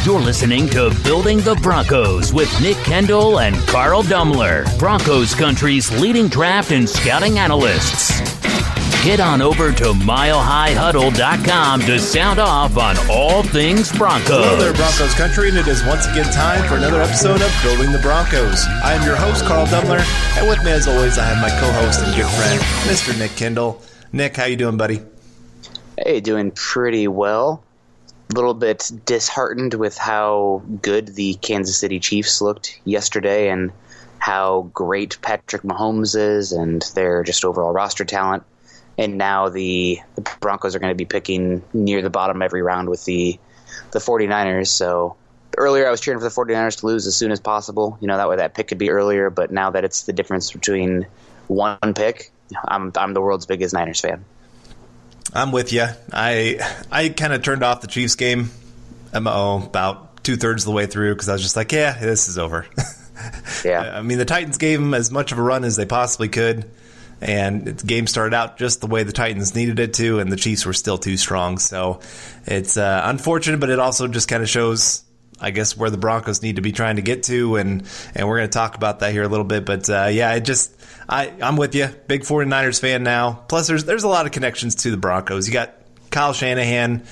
You're listening to Building the Broncos with Nick Kendell and Carl Dumler, Broncos Country's leading draft and scouting analysts. Get on over to milehighhuddle.com to sound off on all things Broncos. Hello there, Broncos Country, and it is once again time for another episode of Building the Broncos. I am your host, Carl Dumler, and with me as always, I have my co-host and good friend, Mr. Nick Kendell. Nick, how you doing, buddy? Hey, doing pretty well. A little bit disheartened with how good the Kansas City Chiefs looked yesterday and how great Patrick Mahomes is and their just overall roster talent. And now the Broncos are going to be picking near the bottom every round with the 49ers. So earlier I was cheering for the 49ers to lose as soon as possible. You know, that way that pick could be earlier. But now that it's the difference between one pick, I'm the world's biggest Niners fan. I'm with you. I kind of turned off the Chiefs game about 2/3 of the way through because I was just like, yeah, this is over. Yeah. I mean, the Titans gave them as much of a run as they possibly could, and the game started out just the way the Titans needed it to, and the Chiefs were still too strong. So it's unfortunate, but it also just kind of shows, I guess, where the Broncos need to be trying to get to, and we're going to talk about that here a little bit. But, yeah, I'm with you. Big 49ers fan now. Plus, there's a lot of connections to the Broncos. You got Kyle Shanahan,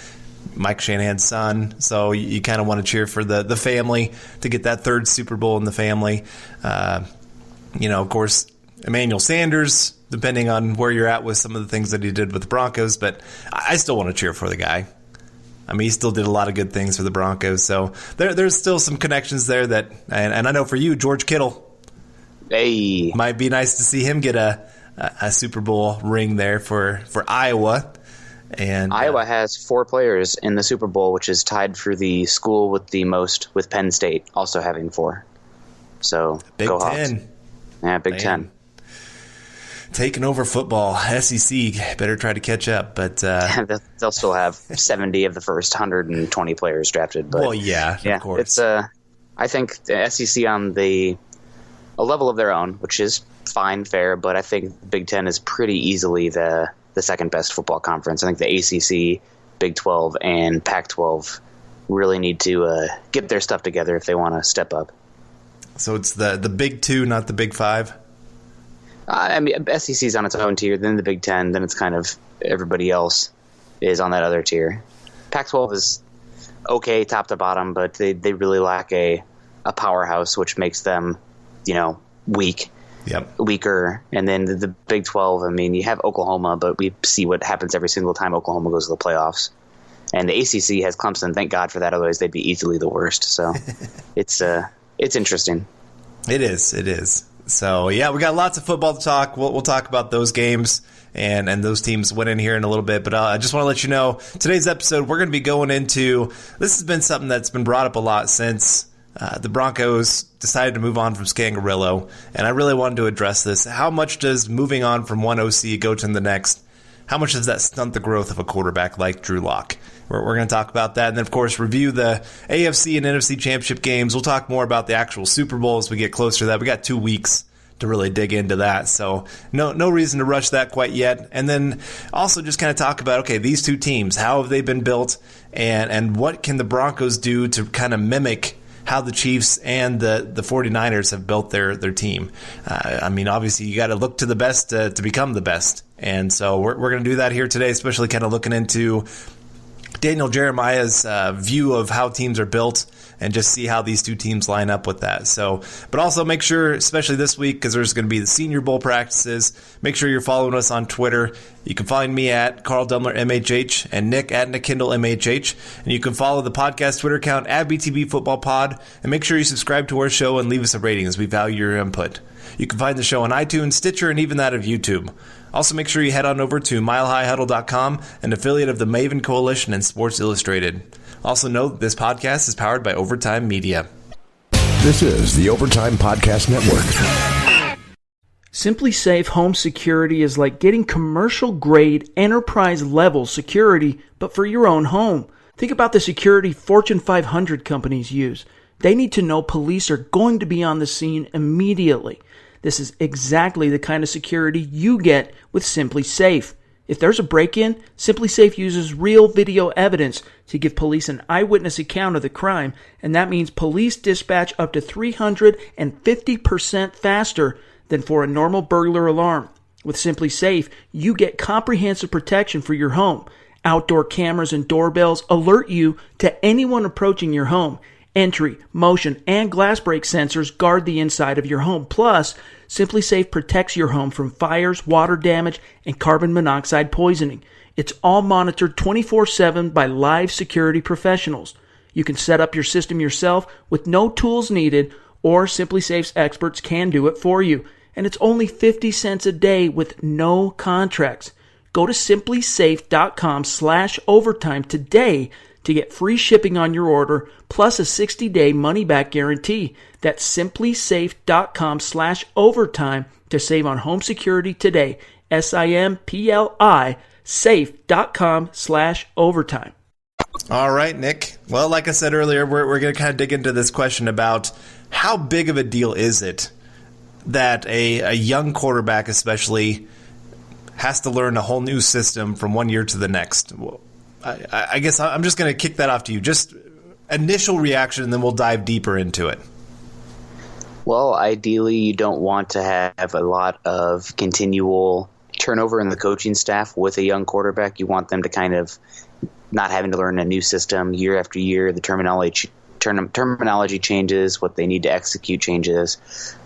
Mike Shanahan's son, so you kind of want to cheer for the family to get that third Super Bowl in the family. Of course, Emmanuel Sanders, depending on where you're at with some of the things that he did with the Broncos, but I still want to cheer for the guy. I mean, he still did a lot of good things for the Broncos, so there's still some connections there that, and I know for you, George Kittle, hey, might be nice to see him get a Super Bowl ring there for Iowa. And Iowa has 4 players in the Super Bowl, which is tied for the school with the most, with Penn State also having 4. So Big go Ten. Hawks. Yeah, Big Ten. Taking over football. SEC better try to catch up, but they'll still have 70 of the first 120 players drafted. But well, yeah, of course. It's I think the SEC on a level of their own, which is fine, fair, but I think Big Ten is pretty easily the second best football conference. I think the ACC, Big 12, and Pac-12 really need to get their stuff together if they want to step up. So it's the Big 2, not the Big 5? I mean, SEC's on its own tier, then the Big Ten, then it's kind of everybody else is on that other tier. Pac-12 is okay top to bottom, but they really lack a powerhouse, which makes them, weak. Yep. Weaker. And then the Big 12, I mean, you have Oklahoma, but we see what happens every single time Oklahoma goes to the playoffs. And the ACC has Clemson. Thank God for that. Otherwise, they'd be easily the worst. So it's interesting. It is. So, yeah, we got lots of football to talk. We'll talk about those games and those teams winning here in a little bit. But I just want to let you know, today's episode, we're going to be going into – this has been something that's been brought up a lot since the Broncos decided to move on from Scanagrello. And I really wanted to address this. How much does moving on from one OC go to the next, how much does that stunt the growth of a quarterback like Drew Lock? We're going to talk about that. And then, of course, review the AFC and NFC championship games. We'll talk more about the actual Super Bowl as we get closer to that. We got 2 weeks to really dig into that. So no reason to rush that quite yet. And then also just kind of talk about, okay, these two teams, how have they been built and what can the Broncos do to kind of mimic how the Chiefs and the 49ers have built their team. I mean, obviously, you got to look to the best to become the best. And so we're going to do that here today, especially kind of looking into Daniel Jeremiah's view of how teams are built and just see how these two teams line up with that. So, but also make sure, especially this week, because there's going to be the Senior Bowl practices, make sure you're following us on Twitter. You can find me at Carl Dumler MHH and Nick at Nick Kendell MHH. And you can follow the podcast Twitter account at BTB Football Pod. And make sure you subscribe to our show and leave us a rating as we value your input. You can find the show on iTunes, Stitcher, and even that of YouTube. Also, make sure you head on over to milehighhuddle.com, an affiliate of the Maven Coalition and Sports Illustrated. Also note this podcast is powered by Overtime Media. This is the Overtime Podcast Network. Simply Safe Home Security is like getting commercial-grade, enterprise-level security, but for your own home. Think about the security Fortune 500 companies use. They need to know police are going to be on the scene immediately. This is exactly the kind of security you get with Simply Safe. If there's a break-in, Simply Safe uses real video evidence to give police an eyewitness account of the crime, and that means police dispatch up to 350% faster than for a normal burglar alarm. With Simply Safe, you get comprehensive protection for your home. Outdoor cameras and doorbells alert you to anyone approaching your home. Entry, motion, and glass break sensors guard the inside of your home. Plus, Simply Safe protects your home from fires, water damage, and carbon monoxide poisoning. It's all monitored 24/7 by live security professionals. You can set up your system yourself with no tools needed, or Simply Safe's experts can do it for you. And it's only 50 cents a day with no contracts. Go to simplysafe.com/overtime today to get free shipping on your order, plus a 60-day money-back guarantee. That's simplysafe.com/overtime to save on home security today. SIMPLI, safe.com/overtime. All right, Nick. Well, like I said earlier, we're going to kind of dig into this question about how big of a deal is it that a young quarterback especially has to learn a whole new system from one year to the next. Well, I guess I'm just going to kick that off to you. Just initial reaction, and then we'll dive deeper into it. Well, ideally, you don't want to have a lot of continual turnover in the coaching staff with a young quarterback. You want them to kind of not having to learn a new system year after year. The terminology changes, what they need to execute changes.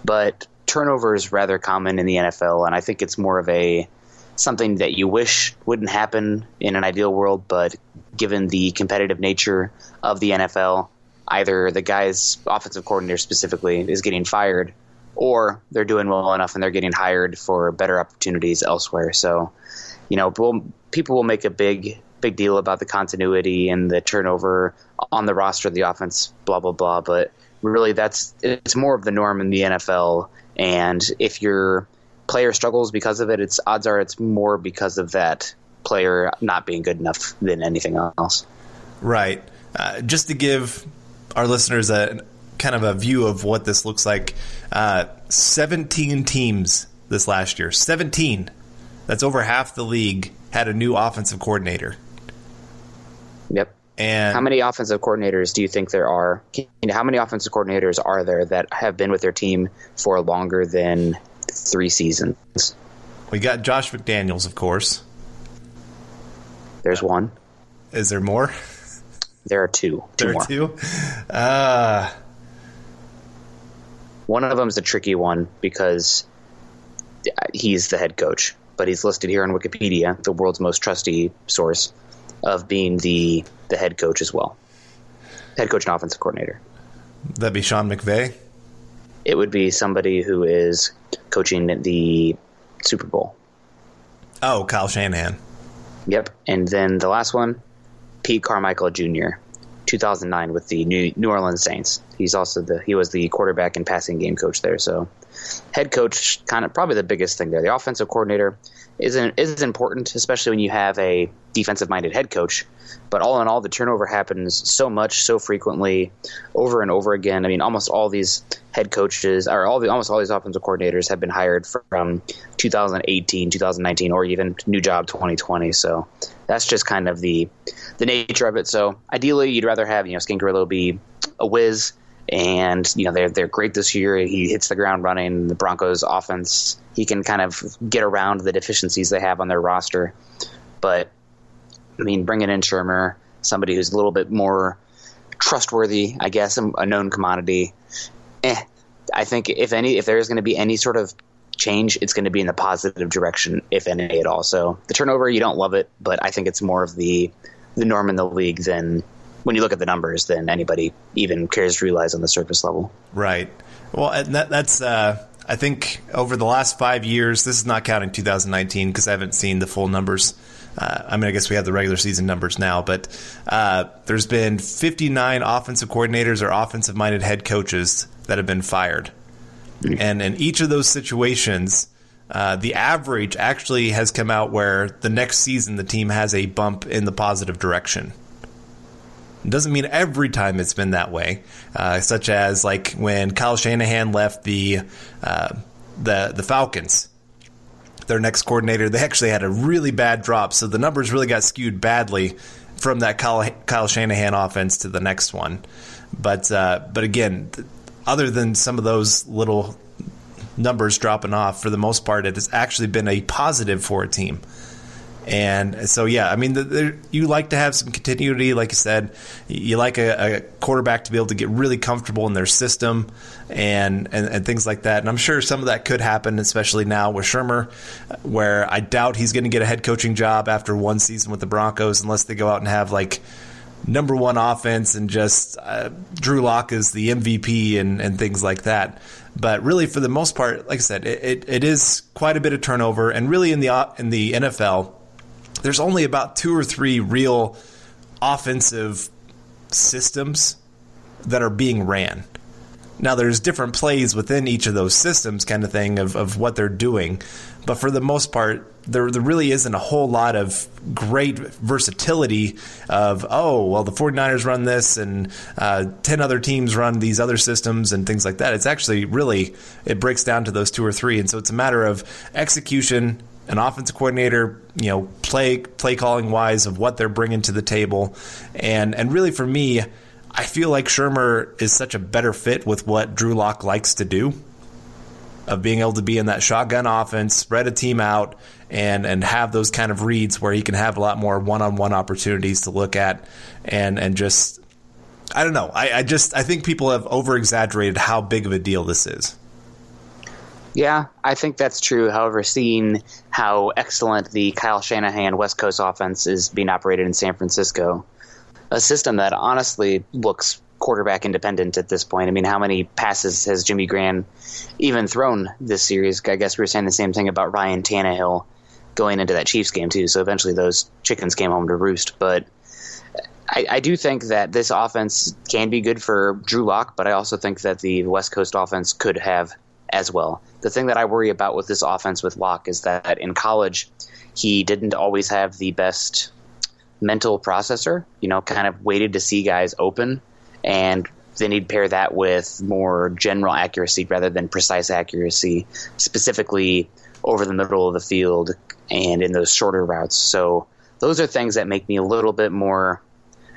But turnover is rather common in the NFL, and I think it's more of something that you wish wouldn't happen in an ideal world, but given the competitive nature of the NFL, either the guy's offensive coordinator specifically is getting fired, or they're doing well enough and they're getting hired for better opportunities elsewhere. So, people will make a big deal about the continuity and the turnover on the roster of the offense, blah, blah, blah. But really it's more of the norm in the NFL. And if your player struggles because of it, odds are it's more because of that player not being good enough than anything else. Right. Just to give our listeners a kind of a view of what this looks like, 17 teams this last year. 17. That's over half the league had a new offensive coordinator. Yep. And how many offensive coordinators do you think there are? How many offensive coordinators are there that have been with their team for longer than 3 seasons? We got Josh McDaniels, of course. There's one. Is there more? There are two. There are two? One of them is a tricky one because he's the head coach, but he's listed here on Wikipedia, the world's most trusty source, of being the head coach as well. Head coach and offensive coordinator. That'd be Sean McVay? It would be somebody who is coaching the Super Bowl. Oh, Kyle Shanahan. Yep. And then the last one, Pete Carmichael Jr., 2009 with the New Orleans Saints. He was the quarterback and passing game coach there. So head coach, kind of probably the biggest thing there. The offensive coordinator is important, especially when you have a defensive-minded head coach. But all in all, the turnover happens so much, so frequently, over and over again. I mean, almost all these head coaches, or almost all these offensive coordinators have been hired from 2018, 2019, or even new job 2020. So that's just kind of the nature of it. So ideally, you'd rather have Scanagrello be a whiz, and they're great this year. He hits the ground running. The Broncos offense, he can kind of get around the deficiencies they have on their roster. But I mean, bringing in Shurmur, somebody who's a little bit more trustworthy, I guess, a known commodity. I think if there's going to be any sort of change, it's going to be in the positive direction, if any at all. So the turnover, you don't love it, but I think it's more of the norm in the league than, when you look at the numbers, than anybody even cares to realize on the surface level. Right. Well, and that's I think over the last 5 years, this is not counting 2019 because I haven't seen the full numbers. I guess we have the regular season numbers now, but there's been 59 offensive coordinators or offensive-minded head coaches that have been fired. And in each of those situations, the average actually has come out where the next season the team has a bump in the positive direction. It doesn't mean every time it's been that way, such as like when Kyle Shanahan left the Falcons. their next coordinator, they actually had a really bad drop. So the numbers really got skewed badly from that Kyle Shanahan offense to the next one. But again, other than some of those little numbers dropping off, for the most part, it has actually been a positive for a team. And so, yeah, I mean, you like to have some continuity, like you said. You like a quarterback to be able to get really comfortable in their system and things like that. And I'm sure some of that could happen, especially now with Shurmur, where I doubt he's going to get a head coaching job after one season with the Broncos unless they go out and have, like, number one offense and just Drew Lock is the MVP and things like that. But really, for the most part, like I said, it is quite a bit of turnover. And really in the NFL, there's only about 2 or 3 real offensive systems that are being ran. Now, there's different plays within each of those systems kind of thing of what they're doing. But for the most part, there really isn't a whole lot of great versatility of, the 49ers run this and 10 other teams run these other systems and things like that. It's actually really, it breaks down to those 2 or 3. And so it's a matter of execution, an offensive coordinator, play calling wise of what they're bringing to the table. And really for me, I feel like Shurmur is such a better fit with what Drew Lock likes to do, of being able to be in that shotgun offense, spread a team out, and have those kind of reads where he can have a lot more one-on-one opportunities to look at and just, I don't know. I think people have over-exaggerated how big of a deal this is. Yeah, I think that's true. However, seeing how excellent the Kyle Shanahan West Coast offense is being operated in San Francisco, a system that honestly looks quarterback independent at this point. I mean, how many passes has Jimmy Graham even thrown this series? I guess we were saying the same thing about Ryan Tannehill going into that Chiefs game too. So eventually those chickens came home to roost. But I do think that this offense can be good for Drew Lock, but I also think that the West Coast offense could have as well. The thing that I worry about with this offense with Lock is that in college, he didn't always have the best mental processor, kind of waited to see guys open, and then he'd pair that with more general accuracy rather than precise accuracy, specifically over the middle of the field and in those shorter routes. So those are things that make me a little bit more,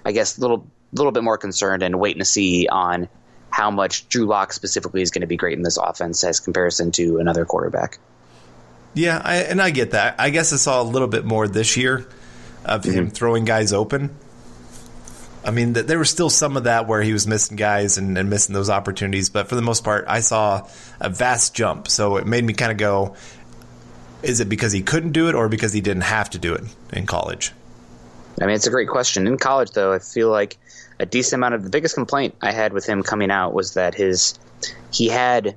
I guess, little bit more concerned and waiting to see on how much Drew Lock specifically is going to be great in this offense as comparison to another quarterback. Yeah, I get that. I guess I saw a little bit more this year of him throwing guys open. I mean, there was still some of that where he was missing guys and missing those opportunities, but for the most part, I saw a vast jump. So it made me kind of go, is it because he couldn't do it or because he didn't have to do it in college? I mean, it's a great question. In college, though, I feel like a decent amount of the biggest complaint I had with him coming out was that he had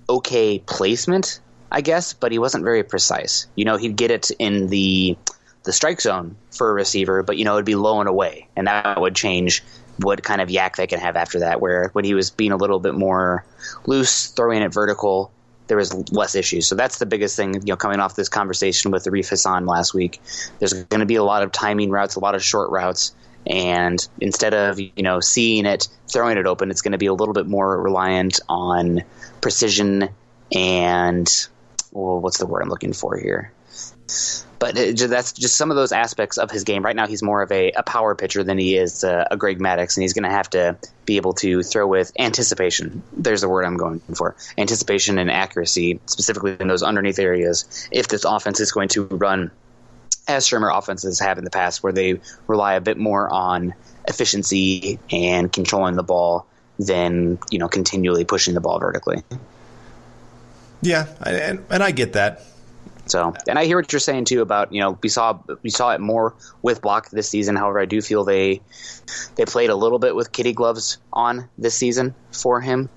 okay placement, I guess, but he wasn't very precise. He'd get it in the strike zone for a receiver, but it'd be low and away, and that would change what kind of yak they can have after that, where when he was being a little bit more loose, throwing it vertical, there was less issues. So that's the biggest thing, coming off this conversation with Arif Hassan last week. There's going to be a lot of timing routes, a lot of short routes, and instead of, seeing it, throwing it open, it's going to be a little bit more reliant on precision and, what's the word I'm looking for here? But that's just some of those aspects of his game. Right now, he's more of a power pitcher than he is a Greg Maddux, and he's going to have to be able to throw with anticipation. There's the word I'm going for. Anticipation and accuracy, specifically in those underneath areas, if this offense is going to run as Shurmur offenses have in the past, where they rely a bit more on efficiency and controlling the ball than, continually pushing the ball vertically. Yeah, and I get that. So, and I hear what you're saying too about, we saw it more with Block this season. However, I do feel they played a little bit with kitty gloves on this season for him,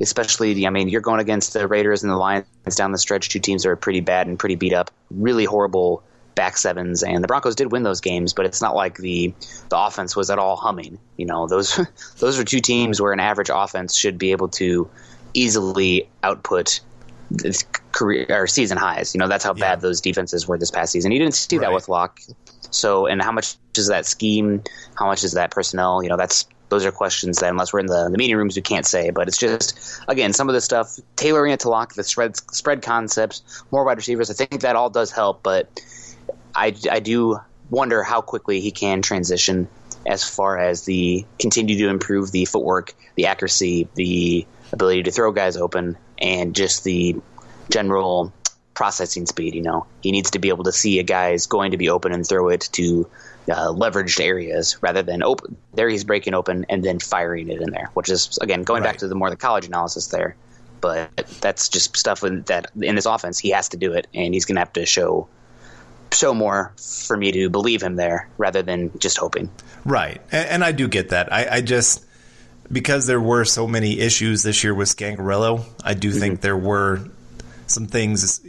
especially, you're going against the Raiders and the Lions down the stretch, two teams that are pretty bad and pretty beat up, really horrible back sevens, and the Broncos did win those games, but it's not like the offense was at all humming. Those are two teams where an average offense should be able to easily output career or season highs. That's how bad those defenses were this past season. You didn't see that with Locke. So, and how much is that scheme? How much is that personnel? That's those are questions that, unless we're in the meeting rooms, we can't say. But it's just, again, some of this stuff, tailoring it to Lock, the spread concepts, more wide receivers, I think that all does help. But I do wonder how quickly he can transition as far as the continue to improve the footwork, the accuracy, the ability to throw guys open, and just the general processing speed. He needs to be able to see a guy's going to be open and throw it to leveraged areas rather than open. There he's breaking open and then firing it in there, which is, again, going back to the college analysis there. But that's just stuff that in this offense he has to do it, and he's going to have to show more for me to believe him there rather than just hoping. Right. And I do get that. I just, because there were so many issues this year with Scanagrello, I do think there were some things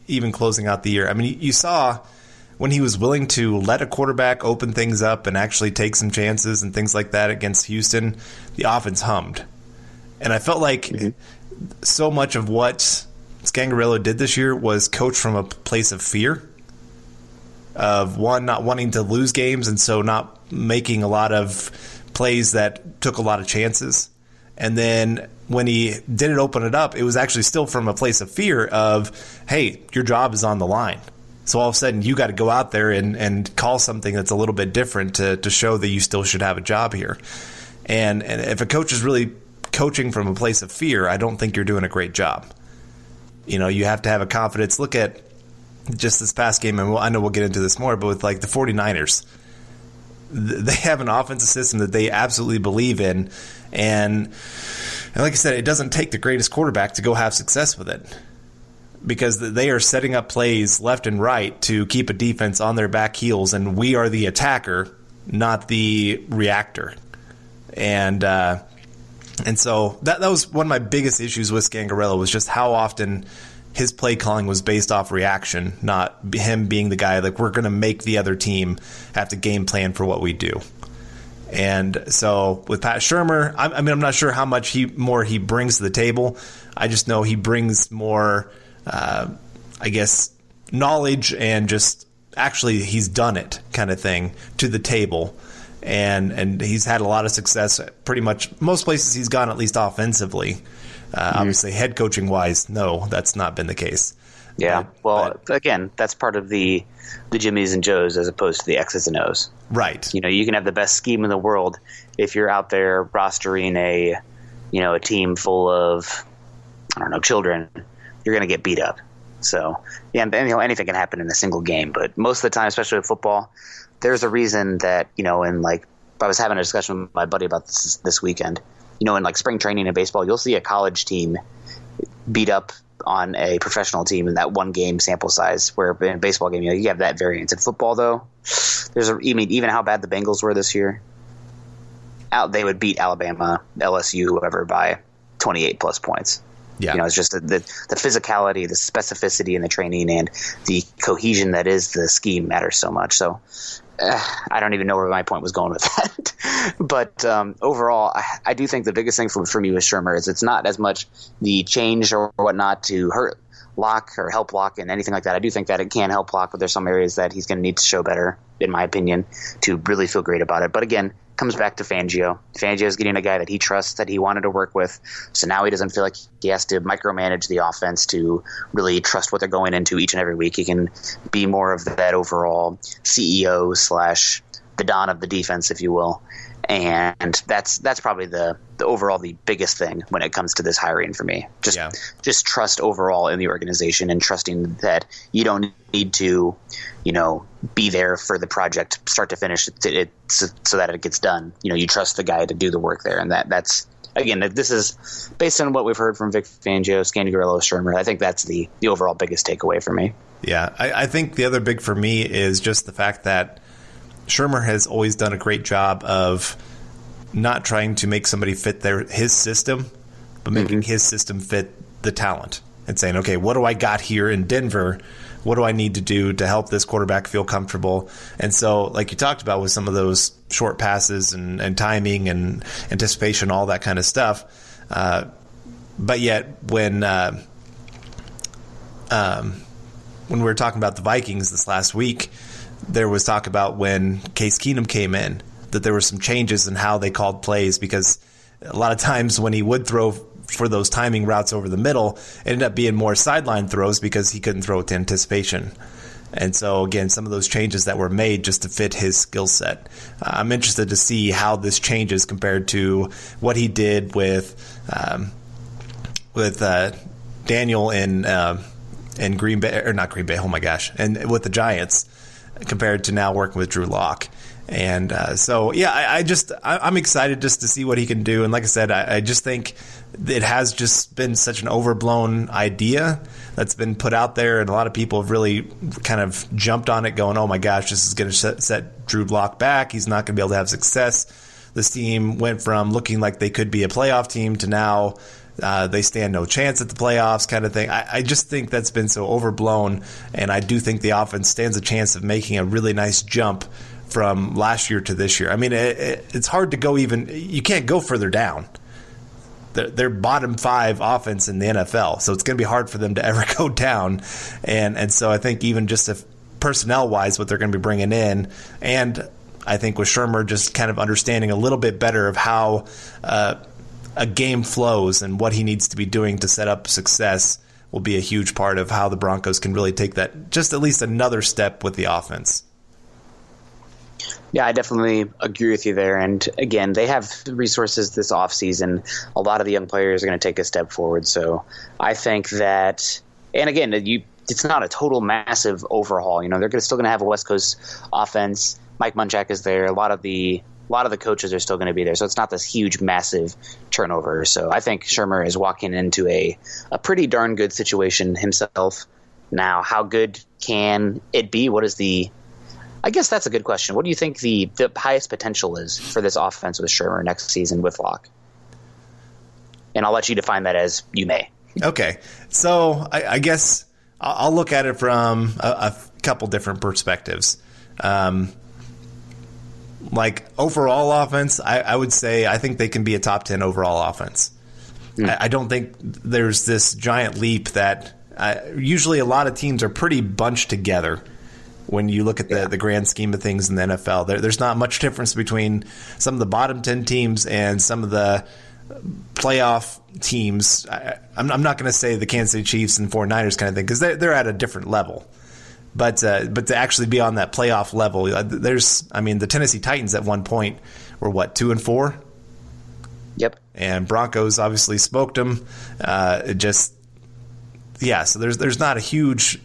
even closing out the year. I mean, you saw when he was willing to let a quarterback open things up and actually take some chances and things like that against Houston, the offense hummed. And I felt like so much of what Scanagrello did this year was coached from a place of fear, of one, not wanting to lose games, and so not making a lot of plays that took a lot of chances. And then when he didn't open it up, it was actually still from a place of fear of, hey, your job is on the line. So all of a sudden you got to go out there and call something that's a little bit different to show that you still should have a job here. And if a coach is really coaching from a place of fear, I don't think you're doing a great job. You have to have a confidence. Look at just this past game, and I know we'll get into this more, but with like the 49ers, they have an offensive system that they absolutely believe in. And like I said, it doesn't take the greatest quarterback to go have success with it, because they are setting up plays left and right to keep a defense on their back heels, and we are the attacker, not the reactor. And so that was one of my biggest issues with Scanagrello, was just how often his play calling was based off reaction, not him being the guy like, we're going to make the other team have to game plan for what we do. And so with Pat Shurmur, I'm not sure how much more he brings to the table. I just know he brings more, knowledge and just actually he's done it kind of thing to the table. And he's had a lot of success pretty much most places he's gone, at least offensively. Obviously, head coaching wise, no, that's not been the case. Yeah, again, that's part of the Jimmies and Joes as opposed to the X's and O's. Right. You can have the best scheme in the world if you're out there rostering a team full of, children, you're going to get beat up. So, yeah, anything can happen in a single game. But most of the time, especially with football, there's a reason that, I was having a discussion with my buddy about this weekend. In like spring training in baseball, you'll see a college team beat up on a professional team in that one game sample size, where in a baseball game, you have that variance. In football, though, even how bad the Bengals were this year, they would beat Alabama, LSU, whoever by 28 plus points. Yeah. It's just the physicality, the specificity in the training, and the cohesion that is the scheme matters so much. So I don't even know where my point was going with that. But overall, I do think the biggest thing for me with Shurmur is it's not as much the change or whatnot to hurt Lock or help Lock and anything like that. I do think that it can help Lock, but there's some areas that he's going to need to show better, in my opinion, to really feel great about it. But again, comes back to Fangio. Fangio's getting a guy that he trusts, that he wanted to work with. So now he doesn't feel like he has to micromanage the offense to really trust what they're going into each and every week. He can be more of that overall CEO / the Don of the defense, if you will. And that's probably the overall the biggest thing when it comes to this hiring for me. Just trust overall in the organization, and trusting that you don't need to, be there for the project start to finish so that it gets done. You trust the guy to do the work there, and that's again, this is based on what we've heard from Vic Fangio, Scanagrello, Shurmur. I think that's the overall biggest takeaway for me. Yeah, I think the other big for me is just the fact that Shurmur has always done a great job of not trying to make somebody fit his system, but making his system fit the talent, and saying, okay, what do I got here in Denver? What do I need to do to help this quarterback feel comfortable? And so, like you talked about with some of those short passes and timing and anticipation, all that kind of stuff. But yet, when we were talking about the Vikings this last week, there was talk about when Case Keenum came in, that there were some changes in how they called plays, because a lot of times when he would throw for those timing routes over the middle, it ended up being more sideline throws because he couldn't throw to anticipation. And so, again, some of those changes that were made just to fit his skill set. I'm interested to see how this changes compared to what he did with Daniel in Green Bay, or not Green Bay, oh my gosh, and with the Giants, compared to now working with Drew Lock. And so, yeah, I'm excited just to see what he can do. And like I said, I just think it has just been such an overblown idea that's been put out there, and a lot of people have really kind of jumped on it going, oh my gosh, this is going to set Drew Lock back. He's not going to be able to have success. This team went from looking like they could be a playoff team to now they stand no chance at the playoffs kind of thing. I just think that's been so overblown, and I do think the offense stands a chance of making a really nice jump from last year to this year. I mean, it's hard to go even – you can't go further down. They're bottom 5 offense in the NFL, so it's going to be hard for them to ever go down. And so I think even just if personnel-wise what they're going to be bringing in, and I think with Shurmur just kind of understanding a little bit better of how a game flows and what he needs to be doing to set up success will be a huge part of how the Broncos can really take that just at least another step with the offense. Yeah, I definitely agree with you there. And again, they have resources this offseason. A lot of the young players are going to take a step forward. So I think that, and again, it's not a total massive overhaul. You know, they're still going to have a West Coast offense. Mike Munchak is there. A lot of the coaches are still going to be there. So it's not this huge, massive turnover. So I think Shurmur is walking into a pretty darn good situation himself. Now, how good can it be? I guess that's a good question. What do you think the highest potential is for this offense with Shurmur next season with Locke? And I'll let you define that as you may. Okay. So I guess I'll look at it from a couple different perspectives. Like overall offense, I would say I think they can be a top 10 overall offense. I don't think there's this giant leap that usually a lot of teams are pretty bunched together. When you look at the grand scheme of things in the NFL, there's not much difference between some of the bottom 10 teams and some of the playoff teams. I'm not going to say the Kansas City Chiefs and 49ers kind of thing because they're at a different level. But to actually be on that playoff level, the Tennessee Titans at one point were 2-4? Yep. And Broncos obviously smoked them. So there's not a huge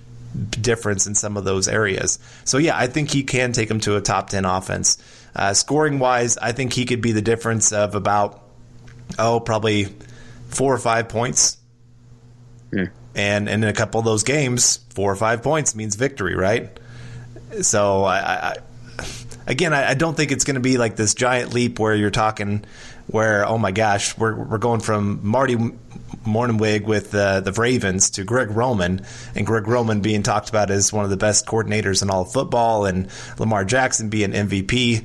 difference in some of those areas. So, yeah, I think he can take them to a top 10 offense. Scoring-wise, I think he could be the difference of about, probably 4 or 5 points. And in a couple of those games, 4 or 5 points means victory, right? So, I don't think it's going to be like this giant leap where you're talking where, oh, my gosh, we're going from Marty Mornhinweg with the Ravens to Greg Roman, and Greg Roman being talked about as one of the best coordinators in all of football, and Lamar Jackson being MVP,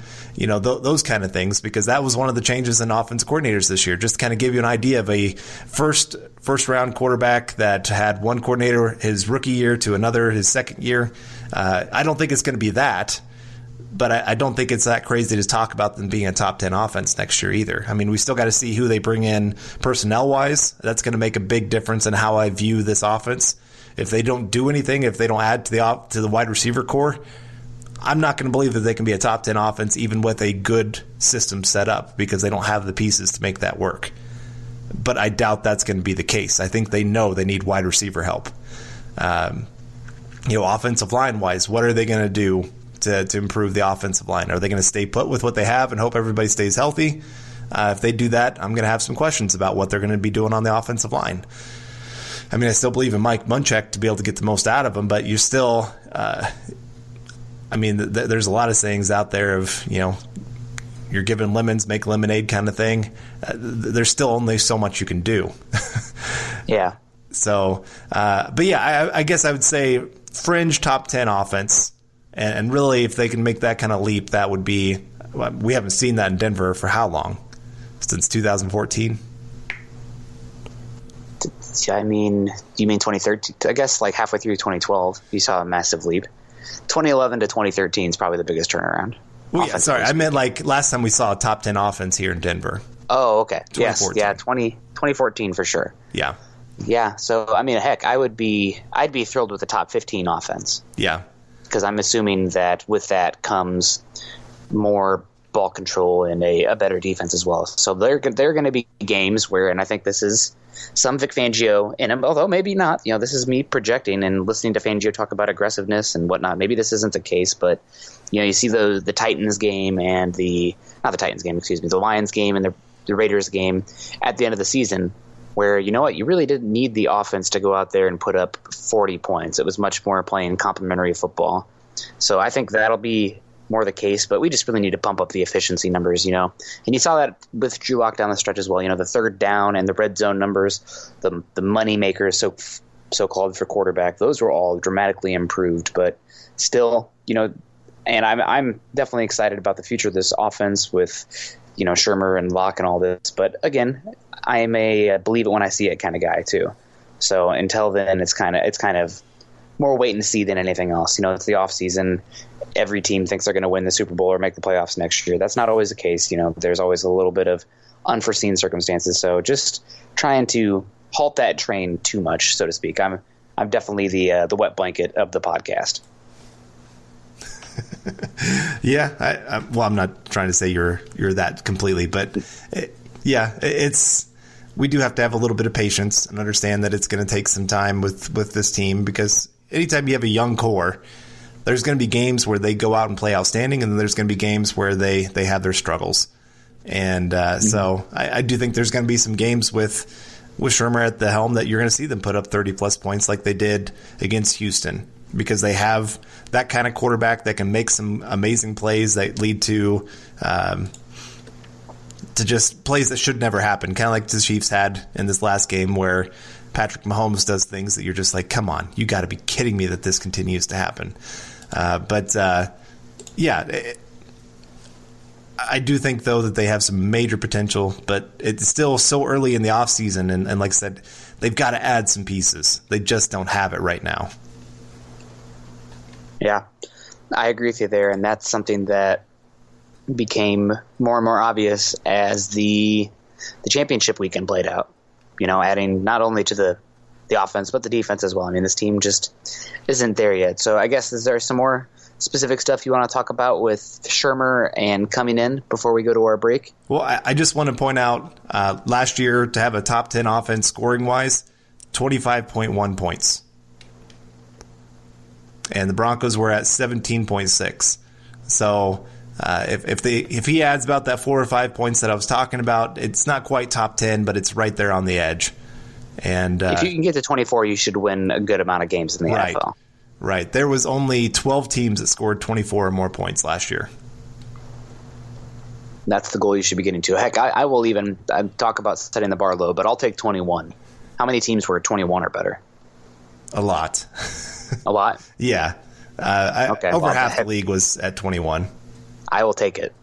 those kind of things, because that was one of the changes in offense coordinators this year. Just to kind of give you an idea of a first round quarterback that had one coordinator his rookie year to another his second year. I don't think it's going to be that. But I don't think it's that crazy to talk about them being a top 10 offense next year either. I mean, we still got to see who they bring in personnel-wise. That's going to make a big difference in how I view this offense. If they don't do anything, if they don't add to the wide receiver core, I'm not going to believe that they can be a top 10 offense even with a good system set up because they don't have the pieces to make that work. But I doubt that's going to be the case. I think they know they need wide receiver help. Offensive line-wise, what are they going to do to improve the offensive line? Are they going to stay put with what they have and hope everybody stays healthy? If they do that, I'm going to have some questions about what they're going to be doing on the offensive line. I mean, I still believe in Mike Munchak to be able to get the most out of him, but you still, there's a lot of sayings out there of, you're given lemons, make lemonade kind of thing. There's still only so much you can do. Yeah. So, I guess I would say fringe top 10 offense. And really, if they can make that kind of leap, that would be – we haven't seen that in Denver for how long? Since 2014? I mean, you mean 2013? I guess like halfway through 2012, you saw a massive leap. 2011 to 2013 is probably the biggest turnaround. Well, yeah, sorry, I meant like last time we saw a top 10 offense here in Denver. Oh, okay. Yes, yeah, 2014 for sure. Yeah. Yeah, so I mean, heck, I'd be thrilled with a top 15 offense. Yeah. Because I'm assuming that with that comes more ball control and a better defense as well. So they're going to be games where, and I think this is some Vic Fangio in him, although maybe not. This is me projecting and listening to Fangio talk about aggressiveness and whatnot. Maybe this isn't the case, but you see the Titans game and the Lions game and the Raiders game at the end of the season, where you really didn't need the offense to go out there and put up 40 points. It was much more playing complementary football. So I think that'll be more the case, but we just really need to pump up the efficiency numbers, And you saw that with Drew Lock down the stretch as well. The third down and the red zone numbers, the money makers, so called for quarterback, those were all dramatically improved. But still, and I'm definitely excited about the future of this offense with Shurmur and Lock and all this. But again, I'm a believe it when I see it kind of guy too. So until then, it's kind of more wait and see than anything else. It's the off season. Every team thinks they're going to win the Super Bowl or make the playoffs next year. That's not always the case. There's always a little bit of unforeseen circumstances. So just trying to halt that train too much, so to speak. I'm definitely the wet blanket of the podcast. Yeah. I'm not trying to say you're that completely, but we do have to have a little bit of patience and understand that it's going to take some time with this team, because anytime you have a young core, there's going to be games where they go out and play outstanding, and then there's going to be games where they have their struggles. And so I do think there's going to be some games with Shurmur at the helm that you're going to see them put up 30-plus points like they did against Houston, because they have that kind of quarterback that can make some amazing plays that lead to just plays that should never happen, kind of like the Chiefs had in this last game where Patrick Mahomes does things that you're just like, come on, you got to be kidding me that this continues to happen. I do think, though, that they have some major potential, but it's still so early in the offseason, and like I said, they've got to add some pieces. They just don't have it right now. Yeah, I agree with you there, and that's something that became more and more obvious as the championship weekend played out. Adding not only to the offense, but the defense as well. I mean, this team just isn't there yet. So I guess, is there some more specific stuff you want to talk about with Shurmur and coming in before we go to our break? Well, I just want to point out last year to have a top 10 offense scoring-wise, 25.1 points. And the Broncos were at 17.6. So if he adds about that 4 or 5 points that I was talking about, it's not quite top 10, but it's right there on the edge. And if you can get to 24, you should win a good amount of games in the NFL. Right. There was only 12 teams that scored 24 or more points last year. That's the goal you should be getting to. Heck, I will even talk about setting the bar low, but I'll take 21. How many teams were 21 or better? A lot. A lot? Yeah. Okay. Over half the league was at 21. I will take it.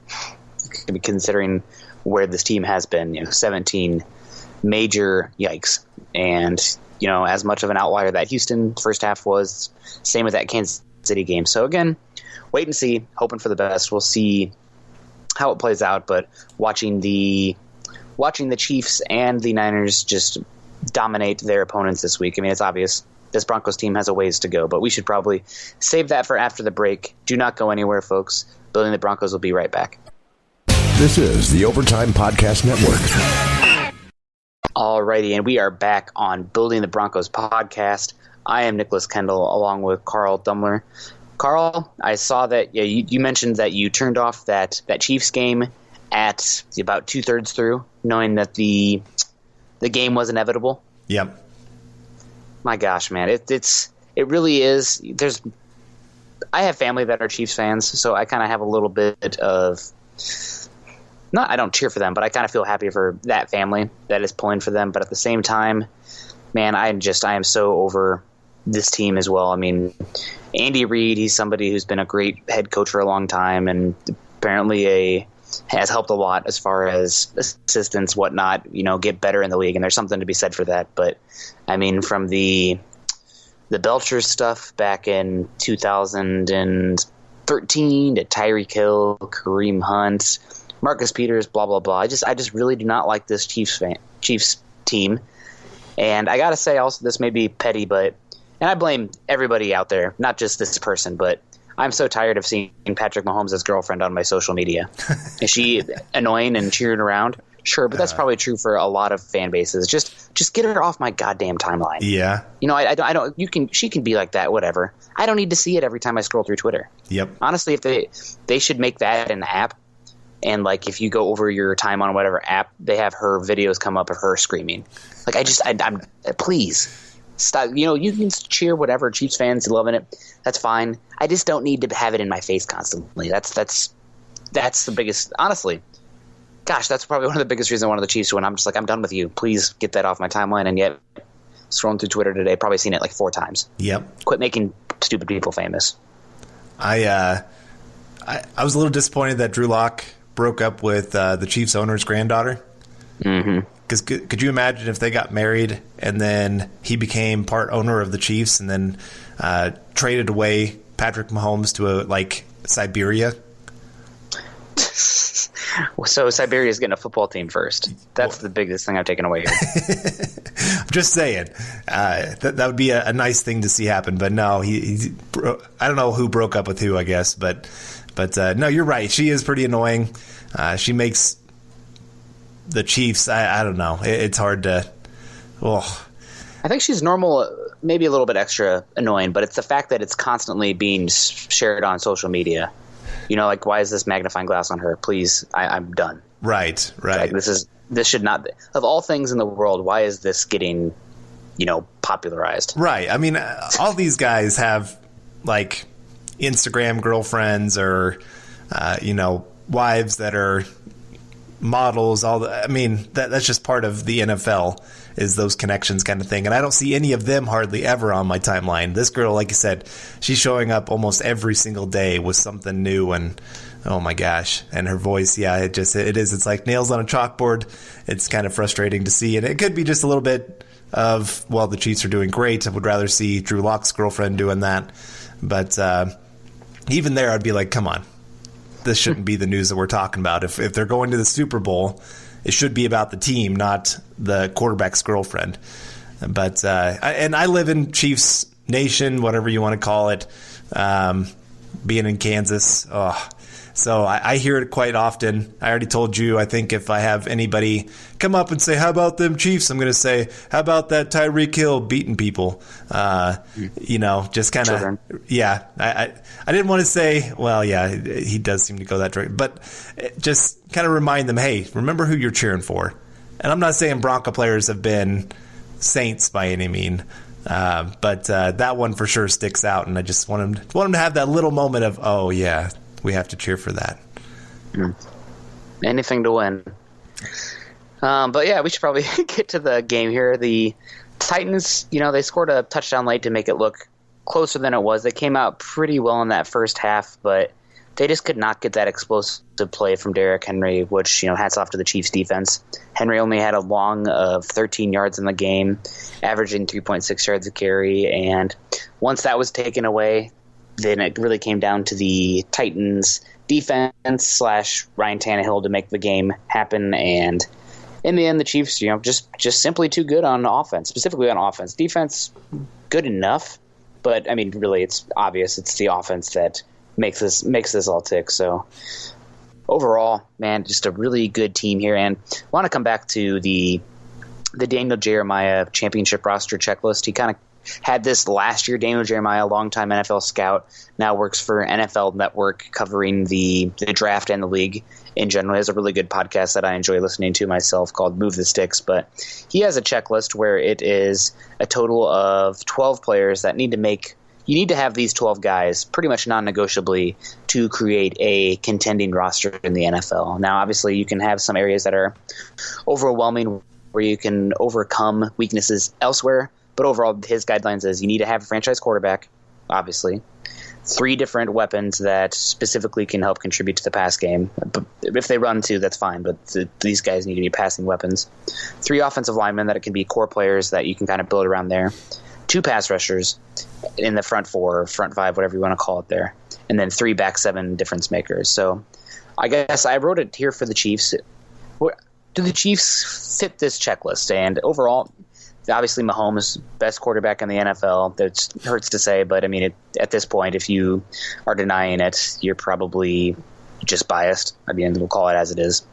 Considering where this team has been, 17 major yikes. And, as much of an outlier that Houston first half was, same with that Kansas City game. So again, wait and see, hoping for the best. We'll see how it plays out, but watching the Chiefs and the Niners just dominate their opponents this week. I mean, it's obvious this Broncos team has a ways to go, but we should probably save that for after the break. Do not go anywhere, folks. Building the Broncos will be right back. This is the Overtime Podcast Network. Alrighty, and we are back on Building the Broncos podcast. I am Nicholas Kendell, along with Carl Dumler. Carl, I saw that you mentioned that you turned off that Chiefs game at about 2/3 through, knowing that the game was inevitable. Yep. My gosh, man, it really is. I have family that are Chiefs fans, so I kind of have a little bit of I don't cheer for them, but I kind of feel happy for that family that is pulling for them. But at the same time, man, I am so over this team as well. I mean, Andy Reid, he's somebody who's been a great head coach for a long time, and apparently has helped a lot as far as assistants, whatnot, get better in the league. And there's something to be said for that. But I mean, from the Belcher stuff back in 2000 and 13 to Tyreek Hill, Kareem Hunt, Marcus Peters, blah blah blah. I just really do not like this Chiefs team. And I gotta say also, this may be petty, and I blame everybody out there, not just this person, but I'm so tired of seeing Patrick Mahomes' girlfriend on my social media. Is she annoying and cheering around? Sure, but that's probably true for a lot of fan bases. Just get her off my goddamn timeline. Yeah. I don't. She can be like that. Whatever. I don't need to see it every time I scroll through Twitter. Yep. Honestly, if they should make that an app, and like if you go over your time on whatever app, they have her videos come up of her screaming. Like I'm please stop. You can cheer whatever, Chiefs fans loving it. That's fine. I just don't need to have it in my face constantly. That's the biggest. Honestly. Gosh, that's probably one of the biggest reasons I wanted the Chiefs to win. I'm just like, I'm done with you. Please get that off my timeline. And yet, scrolling through Twitter today, probably seen it like 4 times. Yep. Quit making stupid people famous. I was a little disappointed that Drew Lock broke up with the Chiefs owner's granddaughter. Mm-hmm. Because could you imagine if they got married and then he became part owner of the Chiefs and then traded away Patrick Mahomes to Siberia? So Siberia's getting a football team first. That's the biggest thing I've taken away here. I'm just saying. That would be a nice thing to see happen. But no, I don't know who broke up with who, I guess. But no, you're right. She is pretty annoying. She makes the Chiefs, I don't know. It's hard to... Oh. I think she's normal, maybe a little bit extra annoying, but it's the fact that it's constantly being shared on social media. Why is this magnifying glass on her? Please, I'm done. Right. Like, this should not, of all things in the world, why is this getting, popularized? Right. I mean, all these guys have Instagram girlfriends or, wives that are models. That's just part of the NFL. Is those connections kind of thing. And I don't see any of them hardly ever on my timeline. This girl, like you said, she's showing up almost every single day with something new, and oh my gosh. And her voice, yeah, it is. It's like nails on a chalkboard. It's kind of frustrating to see. And it could be just a little bit of, well, the Chiefs are doing great. I would rather see Drew Lock's girlfriend doing that. But even there, I'd be like, come on. This shouldn't be the news that we're talking about. If they're going to the Super Bowl, it should be about the team, not the quarterback's girlfriend. But I live in Chiefs Nation, whatever you want to call it, being in Kansas. So I hear it quite often. I already told you, I think if I have anybody come up and say, how about them Chiefs? I'm going to say, how about that Tyreek Hill beating people? Just kind of, yeah. I didn't want to say, well, yeah, he does seem to go that direction. But just kind of remind them, hey, remember who you're cheering for. And I'm not saying Bronco players have been saints by any mean. But that one for sure sticks out. And I just want him to have that little moment of, oh, yeah, we have to cheer for that. Anything to win. But yeah, we should probably get to the game here. The Titans, they scored a touchdown late to make it look closer than it was. They came out pretty well in that first half, but they just could not get that explosive play from Derrick Henry, which, hats off to the Chiefs defense. Henry only had a long of 13 yards in the game, averaging 3.6 yards a carry. And once that was taken away, then it really came down to the Titans defense / Ryan Tannehill to make the game happen. And in the end, the Chiefs, just simply too good on offense, specifically on offense. Defense, good enough. But, really, it's obvious it's the offense that makes this all tick. So overall, man, just a really good team here. And I want to come back to the Daniel Jeremiah championship roster checklist. He kind of had this last year. Daniel Jeremiah, longtime NFL scout, now works for NFL Network covering the draft and the league in general. He has a really good podcast that I enjoy listening to myself called Move the Sticks. But he has a checklist where it is a total of 12 players that need to have these 12 guys pretty much non-negotiably to create a contending roster in the NFL. Now, obviously, you can have some areas that are overwhelming where you can overcome weaknesses elsewhere. But overall, his guidelines is you need to have a franchise quarterback, obviously, 3 different weapons that specifically can help contribute to the pass game. But if they run too, that's fine, but these guys need to be passing weapons. 3 offensive linemen that it can be core players that you can kind of build around there. 2 pass rushers in the front 4, front 5, whatever you want to call it there. and then 3 back 7 difference makers. So I guess I wrote it here for the Chiefs. Do the Chiefs fit this checklist? And overall, obviously Mahomes, best quarterback in the NFL. That hurts to say, but I mean, at this point, if you are denying it, you're probably just biased. I mean, we'll call it as it is.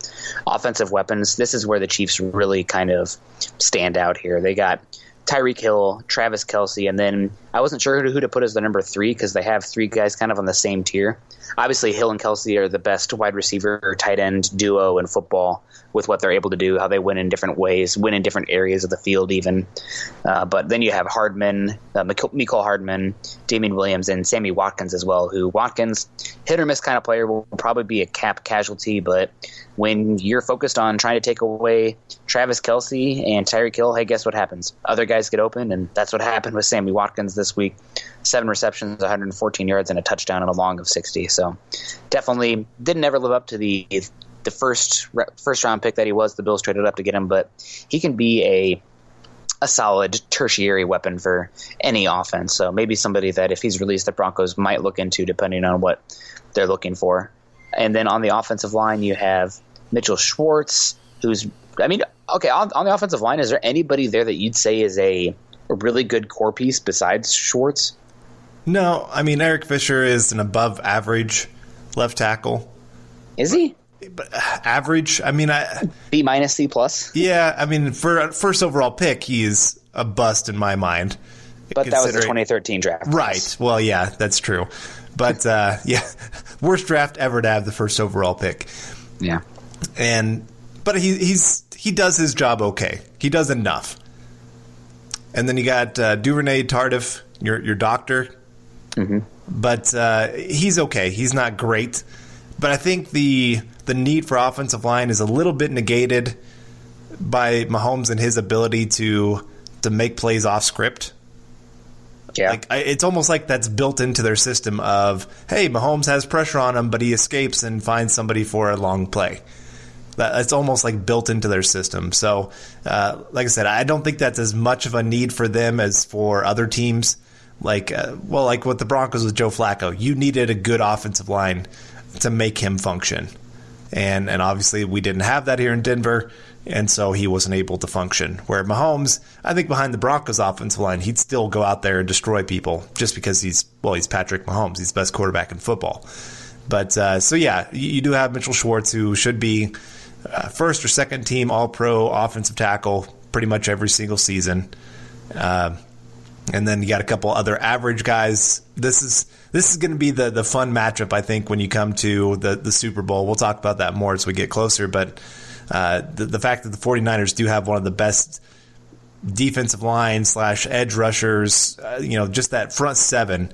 Offensive weapons, this is where the Chiefs really kind of stand out here. They got Tyreek Hill, Travis Kelce, and then I wasn't sure who to put as the number 3 because they have 3 guys kind of on the same tier. Obviously, Hill and Kelce are the best wide receiver or tight end duo in football with what they're able to do, how they win in different ways, win in different areas of the field even. But then you have Hardman, Mecole Hardman, Damian Williams, and Sammy Watkins as well, who Watkins, hit or miss kind of player, will probably be a cap casualty, but when you're focused on trying to take away Travis Kelce and Tyreek Hill, hey, guess what happens? Other guys get open, and that's what happened with Sammy Watkins this week. 7 receptions, 114 yards, and a touchdown and a long of 60. So definitely didn't ever live up to the first round pick that he was. The Bills traded up to get him, but he can be a solid tertiary weapon for any offense. So maybe somebody that if he's released, the Broncos might look into depending on what they're looking for. And then on the offensive line, you have Mitchell Schwartz, who's, I mean, okay, on the offensive line, is there anybody there that you'd say is a really good core piece besides Schwartz? No, I mean, Eric Fisher is an above average left tackle. Is he? But average? I mean, B minus, C plus? Yeah, I mean, for a first overall pick, he's a bust in my mind. But that was the 2013 draft. Right. Well, yeah, that's true. But, yeah, worst draft ever to have the first overall pick. Yeah. But he does his job okay. He does enough. And then you got Duvernay Tardif, your doctor. Mm-hmm. But he's okay. He's not great. But I think the need for offensive line is a little bit negated by Mahomes and his ability to make plays off script. Yeah. It's almost like that's built into their system of, hey, Mahomes has pressure on him, but he escapes and finds somebody for a long play. It's almost like built into their system. So, like I said, I don't think that's as much of a need for them as for other teams. Like with the Broncos with Joe Flacco, you needed a good offensive line to make him function. And obviously we didn't have that here in Denver, and so he wasn't able to function. Where Mahomes, I think behind the Broncos offensive line, he'd still go out there and destroy people just because he's Patrick Mahomes. He's the best quarterback in football. But, so yeah, you do have Mitchell Schwartz, who should be first or second team All-Pro offensive tackle pretty much every single season. And then you got a couple other average guys. This is going to be the fun matchup, I think, when you come to the Super Bowl. We'll talk about that more as we get closer. But the fact that the 49ers do have one of the best defensive line / edge rushers, just that front 7,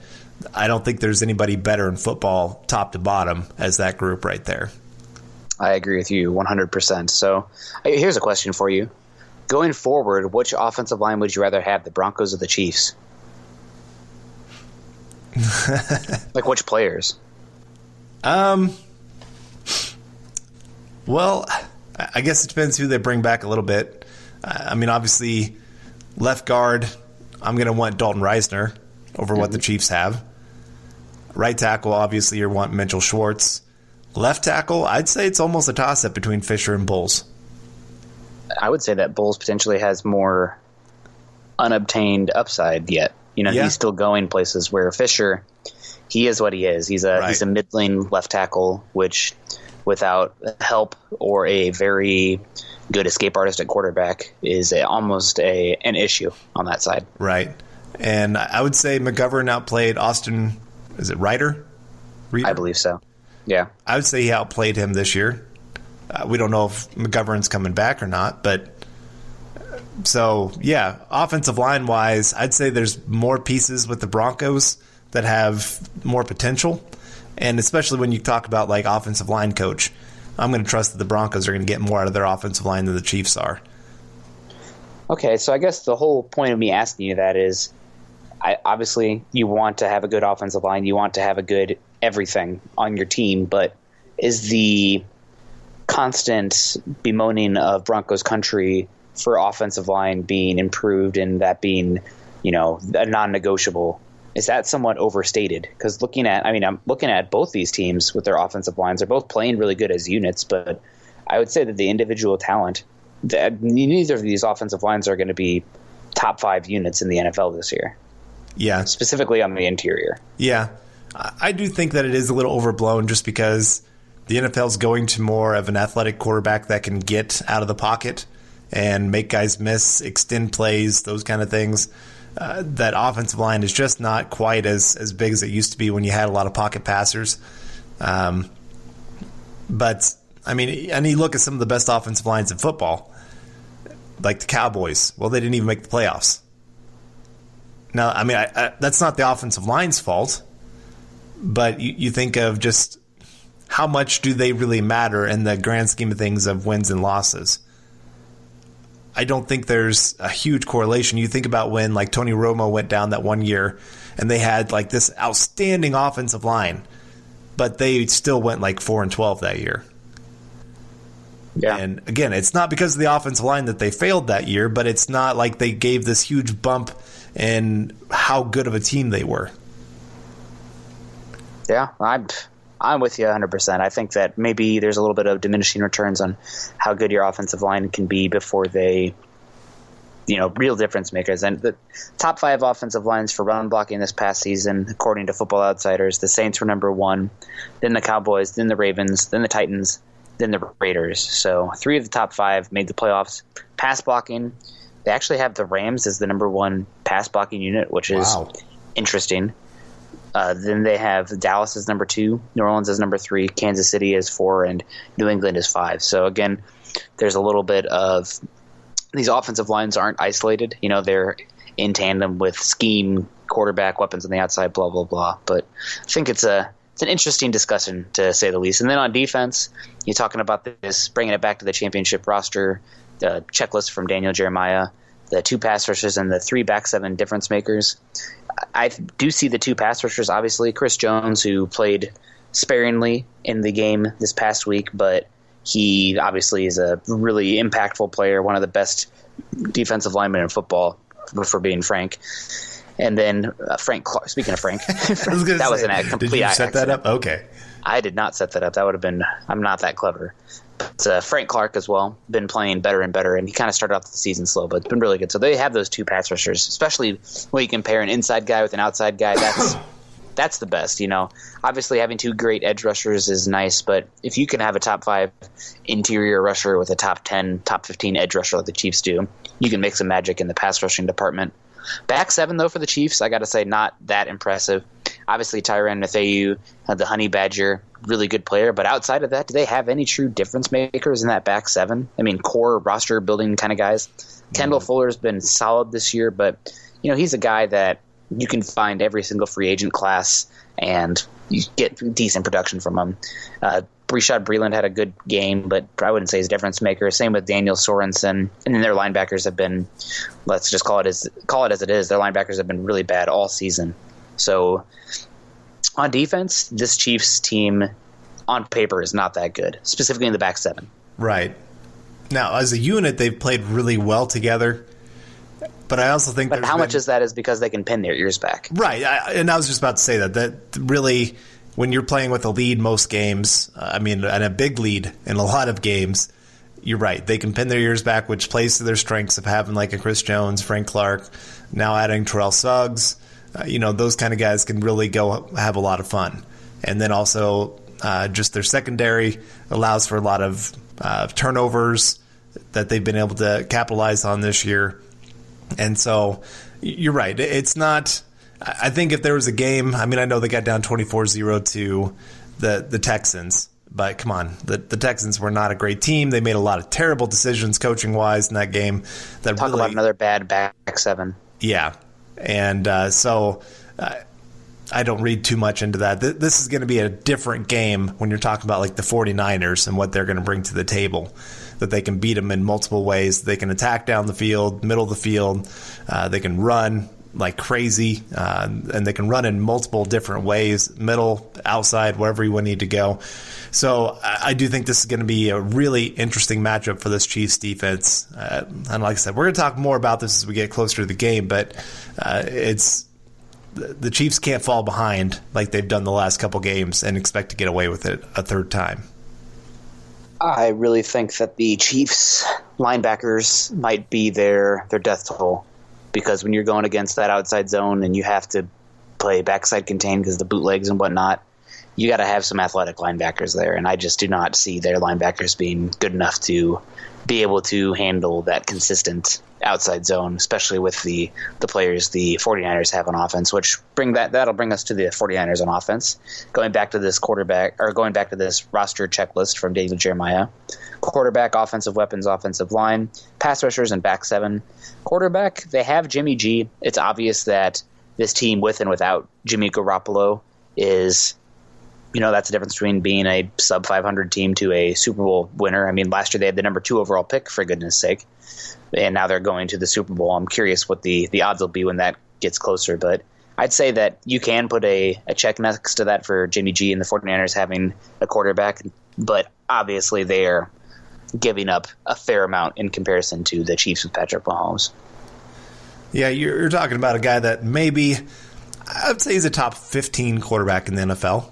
I don't think there's anybody better in football top to bottom as that group right there. I agree with you 100%. So here's a question for you. Going forward, which offensive line would you rather have, the Broncos or the Chiefs? Like, which players? Well, I guess it depends who they bring back a little bit. I mean, obviously, left guard, I'm going to want Dalton Reisner over what the Chiefs have. Right tackle, obviously, you want Mitchell Schwartz. Left tackle, I'd say it's almost a toss-up between Fisher and Bowles. I would say that Bowles potentially has more unobtained upside yet. He's still going places where Fisher, he is what he is. He's a middling left tackle, which without help or a very good escape artist at quarterback is almost an issue on that side. Right. And I would say McGovern outplayed Austin, is it Reader? I believe so. Yeah. I would say he outplayed him this year. We don't know if McGovern's coming back or not, but so, yeah, offensive line-wise, I'd say there's more pieces with the Broncos that have more potential, and especially when you talk about, like, offensive line coach, I'm going to trust that the Broncos are going to get more out of their offensive line than the Chiefs are. Okay, so I guess the whole point of me asking you that is, obviously, you want to have a good offensive line, you want to have a good everything on your team, but is the constant bemoaning of Broncos country for offensive line being improved and that being, a non-negotiable is that somewhat overstated? Because I'm looking at both these teams with their offensive lines. They're both playing really good as units, but I would say that the individual talent, neither of these offensive lines are going to be top 5 units in the NFL this year. Yeah. Specifically on the interior. Yeah. I do think that it is a little overblown just because the NFL is going to more of an athletic quarterback that can get out of the pocket and make guys miss, extend plays, those kind of things. That offensive line is just not quite as big as it used to be when you had a lot of pocket passers. But, I mean, and you look at some of the best offensive lines in football, like the Cowboys. Well, they didn't even make the playoffs. Now, I mean, that's not the offensive line's fault, but you think of just how much do they really matter in the grand scheme of things of wins and losses. I don't think there's a huge correlation. You think about when like Tony Romo went down that one year and they had like this outstanding offensive line, but they still went like 4-12 that year. Yeah. And again, it's not because of the offensive line that they failed that year, but it's not like they gave this huge bump in how good of a team they were. Yeah, I'm with you 100%. I think that maybe there's a little bit of diminishing returns on how good your offensive line can be before they, real difference makers. And the top 5 offensive lines for run blocking this past season, according to Football Outsiders, the Saints were number 1, then the Cowboys, then the Ravens, then the Titans, then the Raiders. So 3 of the top 5 made the playoffs. Pass blocking, they actually have the Rams as the number 1 pass blocking unit, which is interesting. Then they have Dallas as number 2, New Orleans as number 3, Kansas City as 4, and New England as 5. So again, there's a little bit of these offensive lines aren't isolated. They're in tandem with scheme, quarterback, weapons on the outside, blah, blah, blah. But I think it's an interesting discussion, to say the least. And then on defense, you're talking about this, bringing it back to the championship roster, the checklist from Daniel Jeremiah, the 2 pass rushers and the 3 back 7 difference makers. I do see the 2 pass rushers, obviously. Chris Jones, who played sparingly in the game this past week, but he obviously is a really impactful player, one of the best defensive linemen in football, for being frank. And then Frank Clark. Speaking of Frank, that was a complete accident. Did you set that up? Okay. I did not set that up. That would have been – I'm not that clever. But Frank Clark as well, been playing better and better, and he kind of started off the season slow, but it's been really good. So they have those 2 pass rushers, especially when you compare an inside guy with an outside guy. That's the best, Obviously, having 2 great edge rushers is nice, but if you can have a top 5 interior rusher with a top 10, top 15 edge rusher like the Chiefs do, you can make some magic in the pass rushing department. Back 7, though, for the Chiefs, I got to say, not that impressive. Obviously, Tyrann Mathieu, the Honey Badger, really good player. But outside of that, do they have any true difference makers in that back 7? I mean, core roster building kind of guys. Kendall Fuller's been solid this year, but he's a guy that you can find every single free agent class, and you get decent production from him. Rashad Breeland had a good game, but I wouldn't say he's a difference maker. Same with Daniel Sorensen. And then their linebackers have been, let's just call it as it is, their linebackers have been really bad all season. So on defense, this Chiefs team on paper is not that good, specifically in the back 7. Right. Now, as a unit, they've played really well together. But I also think how much is that is because they can pin their ears back. Right. And I was just about to say that really, when you're playing with a lead most games, and a big lead in a lot of games, you're right. They can pin their ears back, which plays to their strengths of having like a Chris Jones, Frank Clark, now adding Terrell Suggs. Those kind of guys can really go have a lot of fun. And then also just their secondary allows for a lot of turnovers that they've been able to capitalize on this year. And so you're right. It's not – I think if there was a game – I know they got down 24-0 to the Texans. But come on, the Texans were not a great team. They made a lot of terrible decisions coaching-wise in that game. Talk about another bad back 7. Yeah. And so I don't read too much into that. This is going to be a different game when you're talking about like the 49ers and what they're going to bring to the table, that they can beat them in multiple ways. They can attack down the field, middle of the field. They can run like crazy, and they can run in multiple different ways, middle, outside, wherever you need to go. So I do think this is going to be a really interesting matchup for this Chiefs defense. And like I said, we're going to talk more about this as we get closer to the game, but the Chiefs can't fall behind like they've done the last couple games and expect to get away with it a third time. I really think that the Chiefs linebackers might be their death toll, because when you're going against that outside zone and you have to play backside contain because of the bootlegs and whatnot, you got to have some athletic linebackers there, and I just do not see their linebackers being good enough to be able to handle that consistent outside zone, especially with the players the 49ers have on offense, which that'll bring us to the 49ers on offense. Going back to this roster checklist from Daniel Jeremiah: quarterback, offensive weapons, offensive line, pass rushers, and back seven. Quarterback, they have Jimmy G. It's obvious that this team with and without Jimmy Garoppolo is, that's the difference between being a sub 500 team to a Super Bowl winner. I mean, last year they had the number 2 overall pick, for goodness sake, and now they're going to the Super Bowl. I'm curious what the odds will be when that gets closer, but I'd say that you can put a check next to that for Jimmy G and the 49ers having a quarterback, but obviously they are giving up a fair amount in comparison to the Chiefs with Patrick Mahomes. Yeah, you're talking about a guy that maybe, I would say he's a top 15 quarterback in the NFL.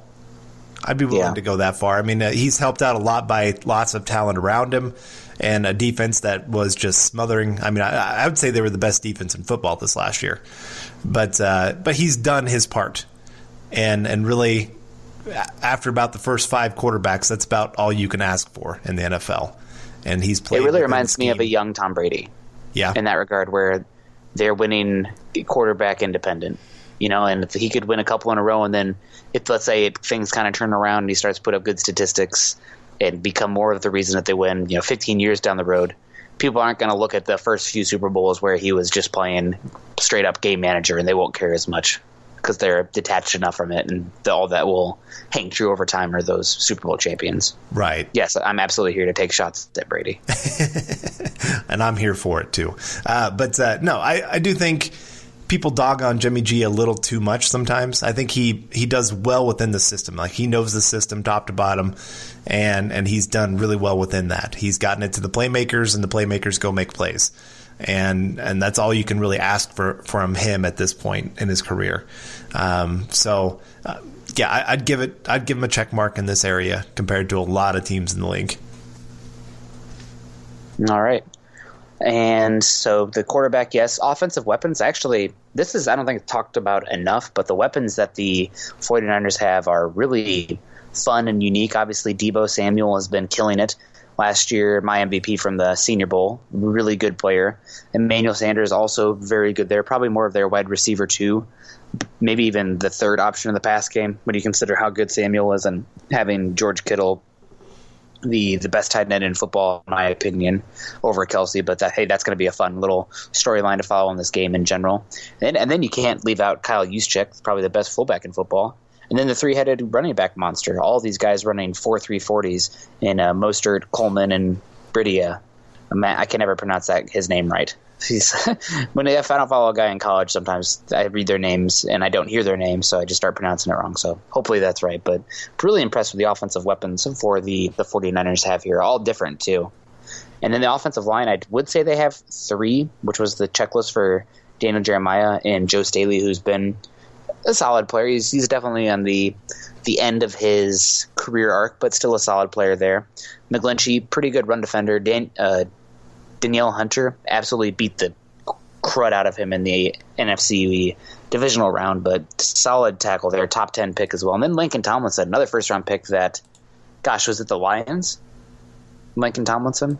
I'd be willing to go that far. I mean, he's helped out a lot by lots of talent around him and a defense that was just smothering. I mean, I would say they were the best defense in football this last year. But he's done his part. And really, after about the first 5 quarterbacks, that's about all you can ask for in the NFL. And he's played. It really reminds me of a young Tom Brady. Yeah. In that regard, where they're winning quarterback independent. And if he could win a couple in a row, and then if, let's say, things kind of turn around and he starts to put up good statistics and become more of the reason that they win, 15 years down the road, people aren't going to look at the first few Super Bowls where he was just playing straight up game manager, and they won't care as much because they're detached enough from it, and all that will hang true over time are those Super Bowl champions. Right. Yes, I'm absolutely here to take shots at Brady. And I'm here for it, too. No, I do think people dog on Jimmy G a little too much sometimes. I think he does well within the system. Like, he knows the system top to bottom, and he's done really well within that. He's gotten it to the playmakers, and the playmakers go make plays. And that's all you can really ask from him at this point in his career. I'd give him a check mark in this area compared to a lot of teams in the league. All right. And so the quarterback, yes. Offensive weapons, actually, this is, I don't think, talked about enough, but the weapons that the 49ers have are really fun and unique. Obviously, Deebo Samuel has been killing it. Last year, my MVP from the Senior Bowl, really good player. Emmanuel Sanders, also very good there. Probably more of their wide receiver, too. Maybe even the third option in the pass game when you consider how good Samuel is, and having George Kittle, the best tight end in football, in my opinion, over Kelsey. But that's going to be a fun little storyline to follow in this game in general. And then you can't leave out Kyle Juszczyk, probably the best fullback in football. And then the 3-headed running back monster. All these guys running 4.3 40s in Mostert, Coleman, and Bridia. I can never pronounce his name right. If I don't follow a guy in college, sometimes I read their names and I don't hear their names, so I just start pronouncing it wrong. So hopefully that's right. But really impressed with the offensive weapons for the 49ers have here. All different, too. And then the offensive line, I would say they have 3, which was the checklist for Daniel Jeremiah and Joe Staley, who's been a solid player. He's definitely on the end of his career arc, but still a solid player there. McGlinchey, pretty good run defender. Danielle Hunter absolutely beat the crud out of him in the NFC divisional round, but solid tackle there, top 10 pick as well. And then Lincoln Tomlinson, another first-round pick that, was it the Lions? Lincoln Tomlinson?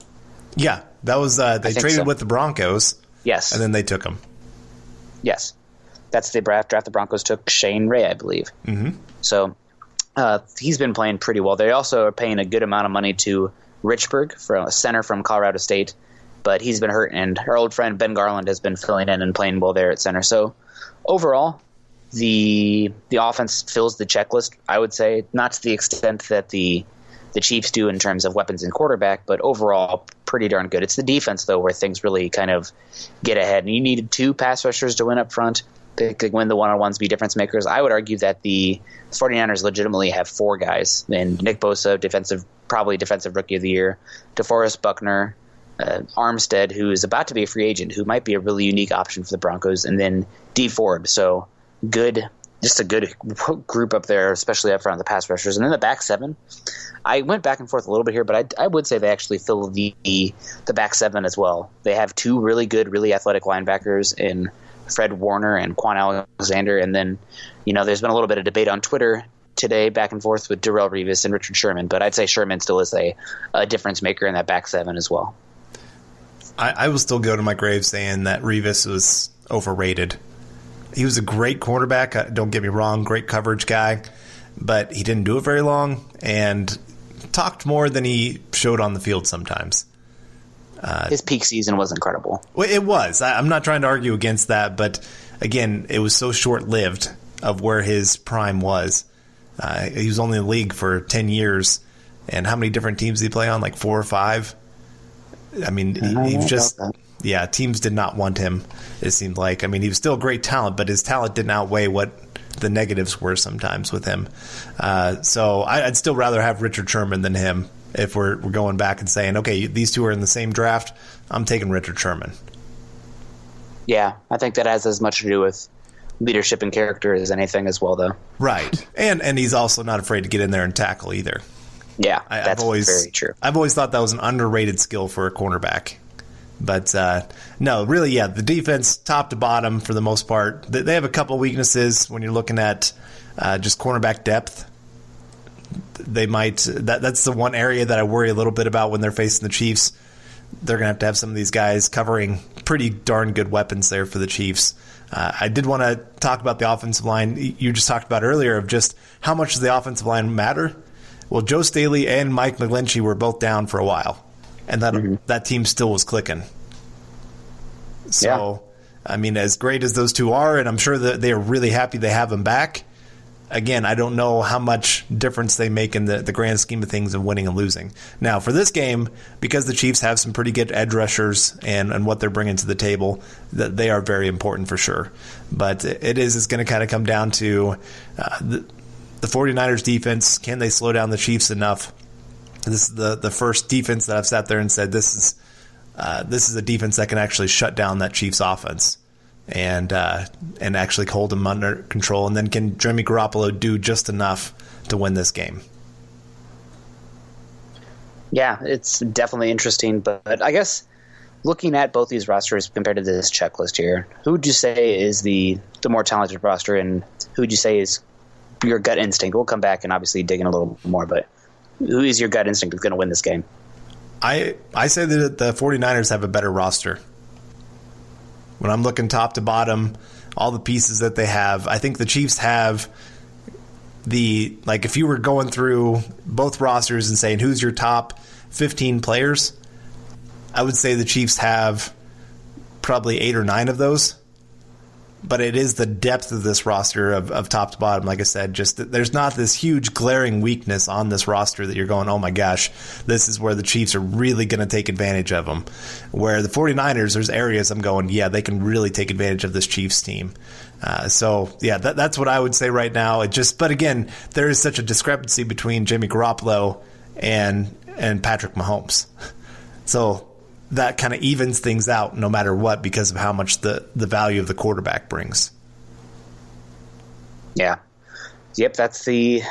Yeah, that was they traded with the Broncos. Yes. And then they took him. Yes. That's the draft the Broncos took Shane Ray, I believe. Mm-hmm. So he's been playing pretty well. They also are paying a good amount of money to Richburg, a center from Colorado State, but he's been hurt, and our old friend Ben Garland has been filling in and playing well there at center. So overall, the offense fills the checklist, I would say, not to the extent that the Chiefs do in terms of weapons and quarterback, but overall pretty darn good. It's the defense, though, where things really kind of get ahead. And you needed 2 pass rushers to win up front. They could win the one-on-ones, be difference makers. I would argue that the 49ers legitimately have 4 guys. And Nick Bosa, probably defensive rookie of the year. DeForest Buckner, Armstead, who is about to be a free agent, who might be a really unique option for the Broncos. And then Dee Ford. So just a good group up there, especially up front of the pass rushers. And then the back seven, I went back and forth a little bit here, but I would say they actually fill the back seven as well. They have two really good, really athletic linebackers in Fred Warner and Quan Alexander. And then, there's been a little bit of debate on Twitter today back and forth with Darrelle Revis and Richard Sherman, but I'd say Sherman still is a difference maker in that back seven as well. I will still go to my grave saying that Revis was overrated. He was a great cornerback, don't get me wrong, great coverage guy, but he didn't do it very long and talked more than he showed on the field sometimes. His peak season was incredible. Well, it was. I'm not trying to argue against that, but again, it was so short-lived of where his prime was. He was only in the league for 10 years, and how many different teams did he play on? Like 4 or 5? I mean, he was just... Yeah, teams did not want him, it seemed like. I mean, he was still a great talent, but his talent didn't outweigh what the negatives were sometimes with him. So I'd still rather have Richard Sherman than him if we're going back and saying, okay, these two are in the same draft. I'm taking Richard Sherman. Yeah, I think that has as much to do with leadership and character as anything as well, though. Right. And he's also not afraid to get in there and tackle either. Yeah, that's very true. I've always thought that was an underrated skill for a cornerback. But, no, really, yeah, the defense, top to bottom, for the most part, they have a couple weaknesses when you're looking at just cornerback depth. They might that's the one area that I worry a little bit about when they're facing the Chiefs. They're going to have some of these guys covering pretty darn good weapons there for the Chiefs. I did want to talk about the offensive line. You just talked about earlier of just how much does the offensive line matter? Well, Joe Staley and Mike McGlinchey were both down for a while. And that team still was clicking. So, yeah. I mean, as great as those two are, and I'm sure that they are really happy they have them back, again, I don't know how much difference they make in the grand scheme of things of winning and losing. Now, for this game, because the Chiefs have some pretty good edge rushers and what they're bringing to the table, that they are very important for sure. But it's going to kind of come down to the 49ers defense. Can they slow down the Chiefs enough? This is the first defense that I've sat there and said this is a defense that can actually shut down that Chiefs offense and actually hold them under control. And then can Jimmy Garoppolo do just enough to win this game? Yeah, it's definitely interesting. But I guess looking at both these rosters compared to this checklist here, who would you say is the more talented roster, and who would you say is your gut instinct? We'll come back and obviously dig in a little more, but who is your gut instinct is going to win this game? I say that the 49ers have a better roster. When I'm looking top to bottom, all the pieces that they have, I think the Chiefs have if you were going through both rosters and saying who's your top 15 players, I would say the Chiefs have probably 8 or 9 of those. But it is the depth of this roster of top to bottom. Like I said, just there's not this huge glaring weakness on this roster that you're going, oh my gosh, this is where the Chiefs are really going to take advantage of them. Where the 49ers, there's areas I'm going, yeah, they can really take advantage of this Chiefs team. So yeah, that's what I would say right now. But again, there is such a discrepancy between Jimmy Garoppolo and Patrick Mahomes. So that kind of evens things out no matter what because of how much the value of the quarterback brings. Yeah. Yep, that's the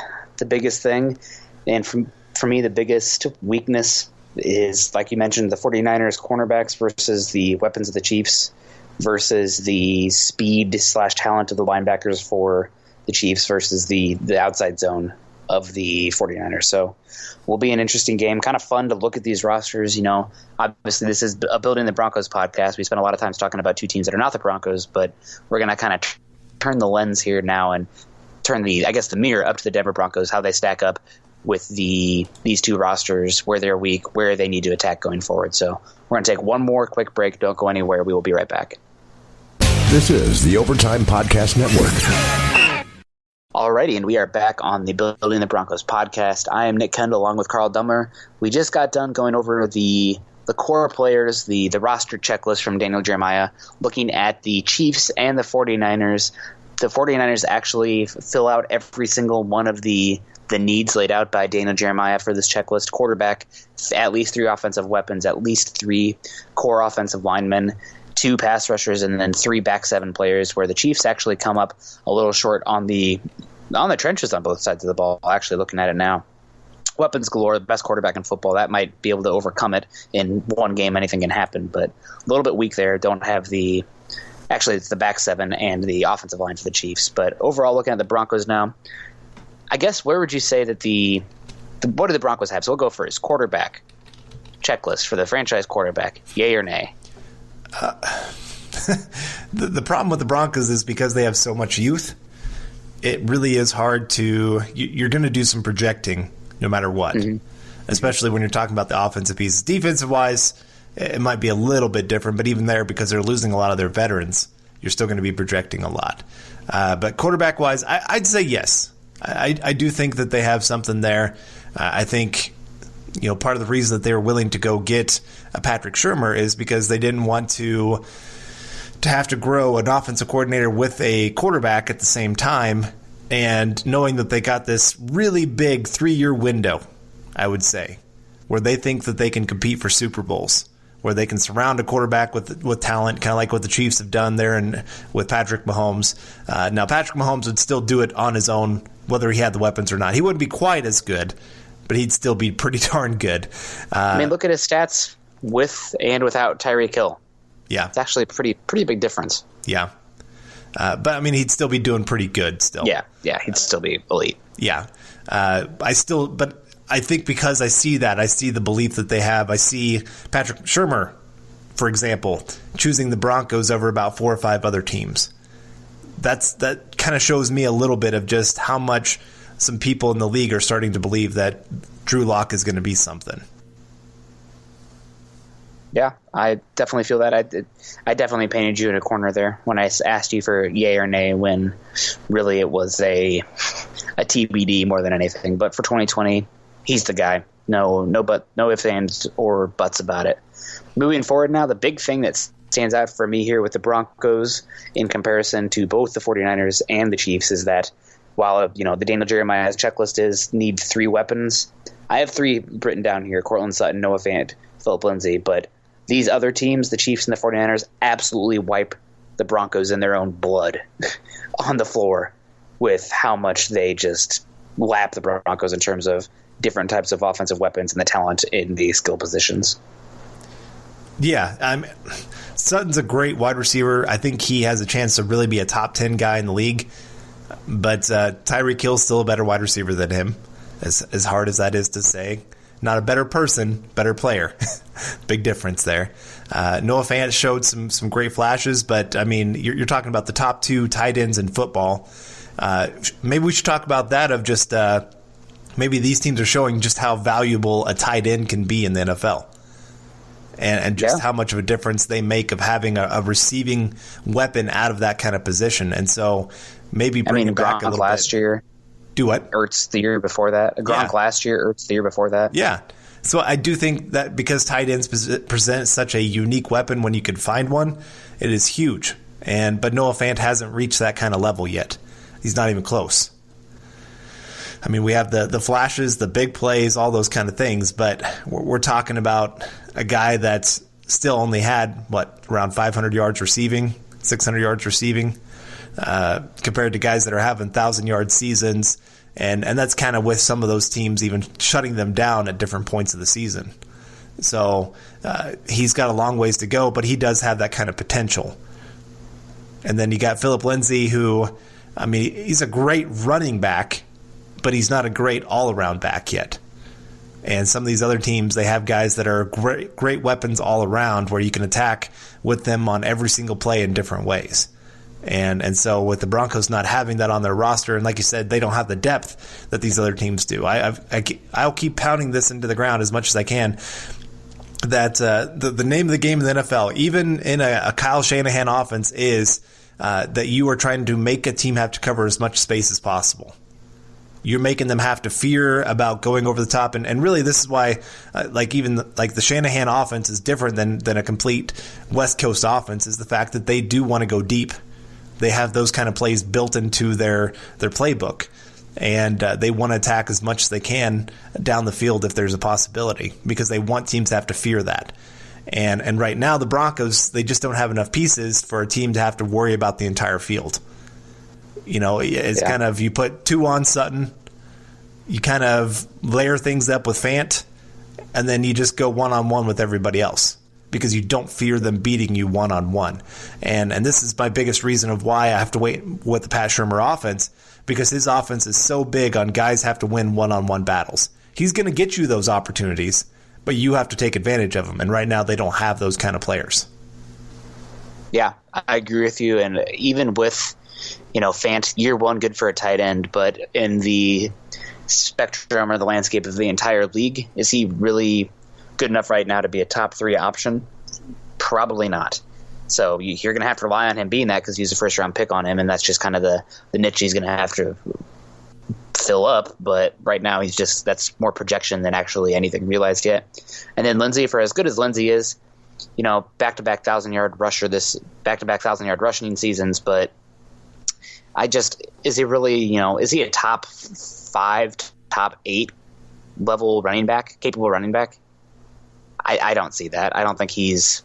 biggest thing. And for me, the biggest weakness is, like you mentioned, the 49ers cornerbacks versus the weapons of the Chiefs versus the speed/talent of the linebackers for the Chiefs versus the outside zone of the 49ers. So will be an interesting game. Kind of fun to look at these rosters. Obviously this is a Building the Broncos podcast. We spent a lot of time talking about two teams that are not the Broncos, but we're going to kind of turn the lens here now and turn the mirror up to the Denver Broncos, how they stack up with these two rosters, where they're weak, where they need to attack going forward. So we're going to take one more quick break. Don't go anywhere. We will be right back. This is the Overtime Podcast Network. Alrighty, and we are back on the Building the Broncos podcast. I am Nick Kendell along with Carl Dumler. We just got done going over the core players, the roster checklist from Daniel Jeremiah, looking at the Chiefs and the 49ers. The 49ers actually fill out every single one of the needs laid out by Daniel Jeremiah for this checklist. Quarterback, at least 3 offensive weapons, at least 3 core offensive linemen, 2 pass rushers and then 3 back 7 players, where the Chiefs actually come up a little short on the trenches on both sides of the ball, actually looking at it now. Weapons galore, the best quarterback in football. That might be able to overcome it. In one game, anything can happen, but a little bit weak there. Don't have the – actually, it's the back 7 and the offensive line for the Chiefs. But overall, looking at the Broncos now, I guess where would you say that what do the Broncos have? So we'll go first. Quarterback checklist for the franchise quarterback, yay or nay? The problem with the Broncos is because they have so much youth, it really is hard to – you're going to do some projecting no matter what, especially when you're talking about the offensive pieces. Defensive-wise, it might be a little bit different, but even there, because they're losing a lot of their veterans, you're still going to be projecting a lot. But quarterback-wise, I'd say yes. I do think that they have something there. I think part of the reason that they were willing to go get a Patrick Shurmur is because they didn't want to have to grow an offensive coordinator with a quarterback at the same time, and knowing that they got this really big 3-year window, I would say, where they think that they can compete for Super Bowls, where they can surround a quarterback with talent, kind of like what the Chiefs have done there and with Patrick Mahomes. Now, Patrick Mahomes would still do it on his own, whether he had the weapons or not. He wouldn't be quite as good, but he'd still be pretty darn good. Look at his stats with and without Tyreek Hill. Yeah. It's actually a pretty big difference. Yeah. But, he'd still be doing pretty good still. Yeah, he'd still be elite. Yeah. But I think because I see the belief that they have. I see Patrick Shurmur, for example, choosing the Broncos over about 4 or 5 other teams. That kind of shows me a little bit of just how much some people in the league are starting to believe that Drew Lock is going to be something. Yeah, I definitely feel that. I definitely painted you in a corner there when I asked you for yay or nay, when really it was a TBD more than anything. But for 2020, he's the guy. No ifs, ands, or buts about it. Moving forward now, the big thing that stands out for me here with the Broncos in comparison to both the 49ers and the Chiefs is that while the Daniel Jeremiah's checklist is need 3 weapons, I have 3 written down here: Cortland Sutton, Noah Fant, Philip Lindsay. But these other teams, the Chiefs and the 49ers, absolutely wipe the Broncos in their own blood on the floor with how much they just lap the Broncos in terms of different types of offensive weapons and the talent in the skill positions. Yeah, Sutton's a great wide receiver. I think he has a chance to really be a top 10 guy in the league. But Tyreek Hill's still a better wide receiver than him, as hard as that is to say. Not a better person, better player. Big difference there. Noah Fant showed some great flashes, but, you're talking about the top 2 tight ends in football. Maybe we should talk about that, of just maybe these teams are showing just how valuable a tight end can be in the NFL. And just how much of a difference they make of having a receiving weapon out of that kind of position. And so maybe bring it back a little last bit. Year. Do what? Ertz the year before that. Gronk last year, Ertz the year before that. Yeah. So I do think that because tight ends present such a unique weapon when you can find one, it is huge. But Noah Fant hasn't reached that kind of level yet. He's not even close. We have the flashes, the big plays, all those kind of things, but we're talking about a guy that's still only had, around 500 yards receiving, 600 yards receiving, compared to guys that are having 1,000-yard seasons, and that's kind of with some of those teams even shutting them down at different points of the season. So he's got a long ways to go, but he does have that kind of potential. And then you got Philip Lindsay, who, he's a great running back, but he's not a great all-around back yet. And some of these other teams, they have guys that are great weapons all around where you can attack with them on every single play in different ways. And so with the Broncos not having that on their roster, and like you said, they don't have the depth that these other teams do. I'll keep pounding this into the ground as much as I can, that the name of the game in the NFL, even in a Kyle Shanahan offense, is that you are trying to make a team have to cover as much space as possible. You're making them have to fear about going over the top. And really, this is why, the Shanahan offense is different than a complete West Coast offense, is the fact that they do want to go deep. They have those kind of plays built into their playbook. And they want to attack as much as they can down the field if there's a possibility, because they want teams to have to fear that. And right now, the Broncos, they just don't have enough pieces for a team to have to worry about the entire field. It's kind of, you put 2 on Sutton, you kind of layer things up with Fant, and then you just go one-on-one with everybody else because you don't fear them beating you one-on-one. And this is my biggest reason of why I have to wait with the Pat Shurmur offense, because his offense is so big on guys have to win one-on-one battles. He's going to get you those opportunities, but you have to take advantage of them. And right now they don't have those kind of players. Yeah, I agree with you. And even with, Fant, year one, good for a tight end, but in the spectrum or the landscape of the entire league, is he really good enough right now to be a top 3 option? Probably not. So you're going to have to rely on him being that because he's a first-round pick on him, and that's just kind of the niche he's going to have to fill up. But right now that's more projection than actually anything realized yet. And then Lindsey, for as good as Lindsey is, back-to-back 1,000-yard rusher, back-to-back 1,000-yard rushing seasons, but is he really, is he a top 5, top 8 level running back, capable running back? I don't see that. I don't think he's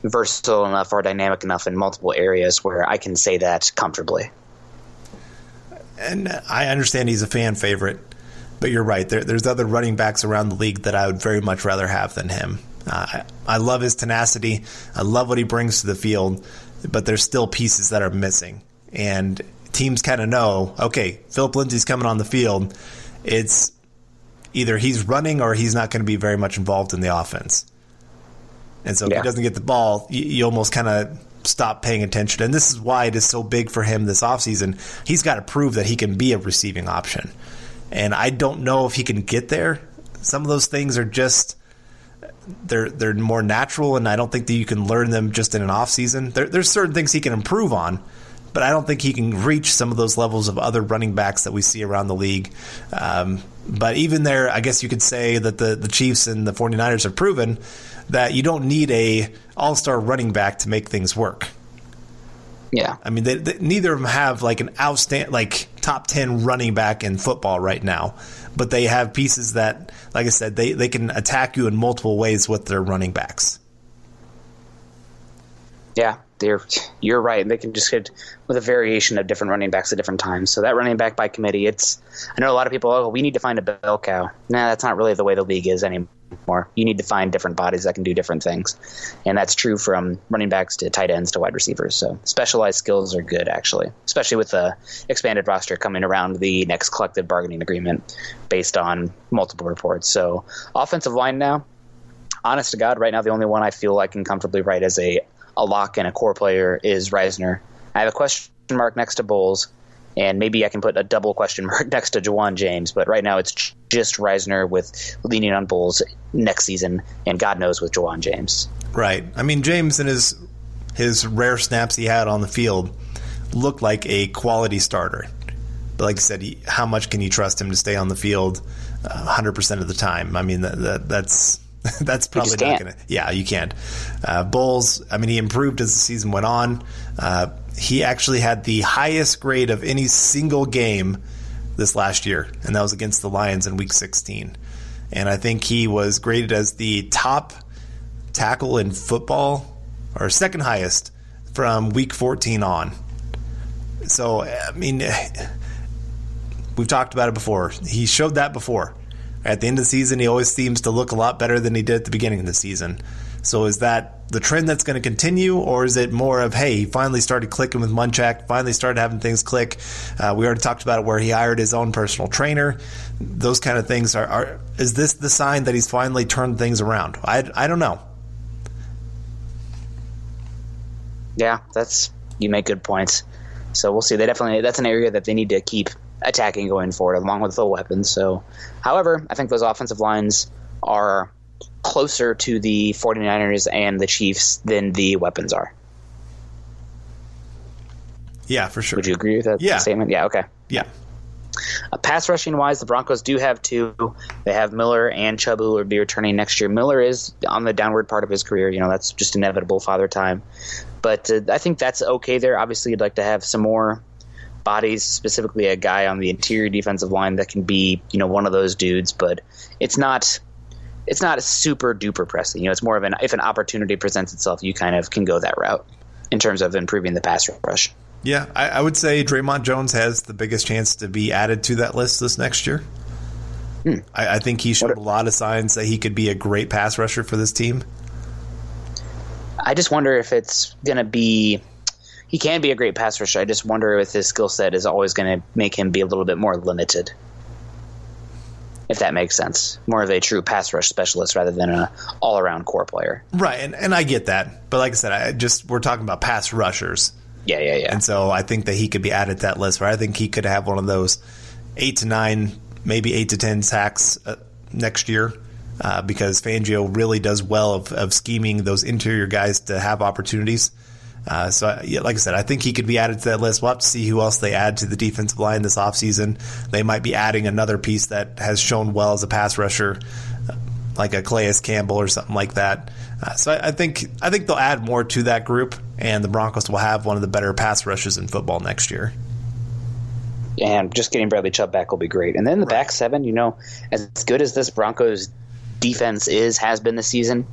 versatile enough or dynamic enough in multiple areas where I can say that comfortably. And I understand he's a fan favorite, but you're right. There's other running backs around the league that I would very much rather have than him. I love his tenacity. I love what he brings to the field, but there's still pieces that are missing. And teams kind of know, okay, Phillip Lindsay's coming on the field. It's either he's running or he's not going to be very much involved in the offense. And so if he doesn't get the ball, you almost kind of stop paying attention. And this is why it is so big for him this offseason. He's got to prove that he can be a receiving option. And I don't know if he can get there. Some of those things are just they're more natural, and I don't think that you can learn them just in an offseason. There's certain things he can improve on, but I don't think he can reach some of those levels of other running backs that we see around the league. But even there, I guess you could say that the Chiefs and the 49ers have proven that you don't need a all-star running back to make things work. Yeah. I mean, neither of them have like an outstanding, like top 10 running back in football right now, but they have pieces that, like I said, they can attack you in multiple ways with their running backs. Yeah, you're right. They can just hit with a variation of different running backs at different times. So that running back by committee, I know a lot of people, we need to find a bell cow. Nah, that's not really the way the league is anymore. You need to find different bodies that can do different things. And that's true from running backs to tight ends to wide receivers. So specialized skills are good, actually, especially with the expanded roster coming around the next collective bargaining agreement based on multiple reports. So offensive line now, honest to God, right now the only one I feel I can comfortably write as a lock and a core player is Reisner. I have a question mark next to Bowles, and maybe I can put a double question mark next to Juwan James, but right now it's just Reisner with leaning on Bowles next season, and God knows with Juwan James. Right. I mean, James in his rare snaps he had on the field looked like a quality starter. But like I said, how much can you trust him to stay on the field 100% of the time? I mean, that's probably not going to. Yeah, you can't. Bowles, I mean, he improved as the season went on. He actually had the highest grade of any single game this last year, and that was against the Lions in Week 16. And I think he was graded as the top tackle in football, or second highest, from Week 14 on. So, I mean, we've talked about it before. He showed that before. At the end of the season, he always seems to look a lot better than he did at the beginning of the season. So is that the trend that's going to continue, or is it more of, hey, he finally started clicking with Munchak, finally started having things click? We already talked about it where he hired his own personal trainer. Those kind of things is this the sign that he's finally turned things around? I don't know. Yeah, you make good points. So we'll see. That's an area that they need to keep attacking going forward, along with the weapons. So, however, I think those offensive lines are closer to the 49ers and the Chiefs than the weapons are. Yeah, for sure. Would you agree with that statement? Yeah, okay. Yeah. Pass rushing wise, the Broncos do have 2. They have Miller and Chubb, who will be returning next year. Miller is on the downward part of his career. That's just inevitable, father time. But I think that's okay there. Obviously, you'd like to have some more bodies, specifically a guy on the interior defensive line that can be, one of those dudes. But it's not it's not a super duper pressing. It's more of if an opportunity presents itself, you kind of can go that route in terms of improving the pass rush. Yeah, I would say Draymond Jones has the biggest chance to be added to that list this next year. I think he showed a lot of signs that he could be a great pass rusher for this team. I just wonder if it's going to be – he can be a great pass rusher. I just wonder if his skill set is always going to make him be a little bit more limited, if that makes sense. More of a true pass rush specialist rather than an all-around core player. Right, and I get that. But like I said, we're talking about pass rushers. Yeah. And so I think that he could be added to that list, where I think he could have one of those 8 to 9, maybe 8 to 10 sacks next year, because Fangio really does well of scheming those interior guys to have opportunities. So, like I said, I think he could be added to that list. We'll have to see who else they add to the defensive line this offseason. They might be adding another piece that has shown well as a pass rusher, like a Calais Campbell or something like that. So I think they'll add more to that group, and the Broncos will have one of the better pass rushes in football next year. And just getting Bradley Chubb back will be great. And then the back seven, as good as this Broncos defense has been this season,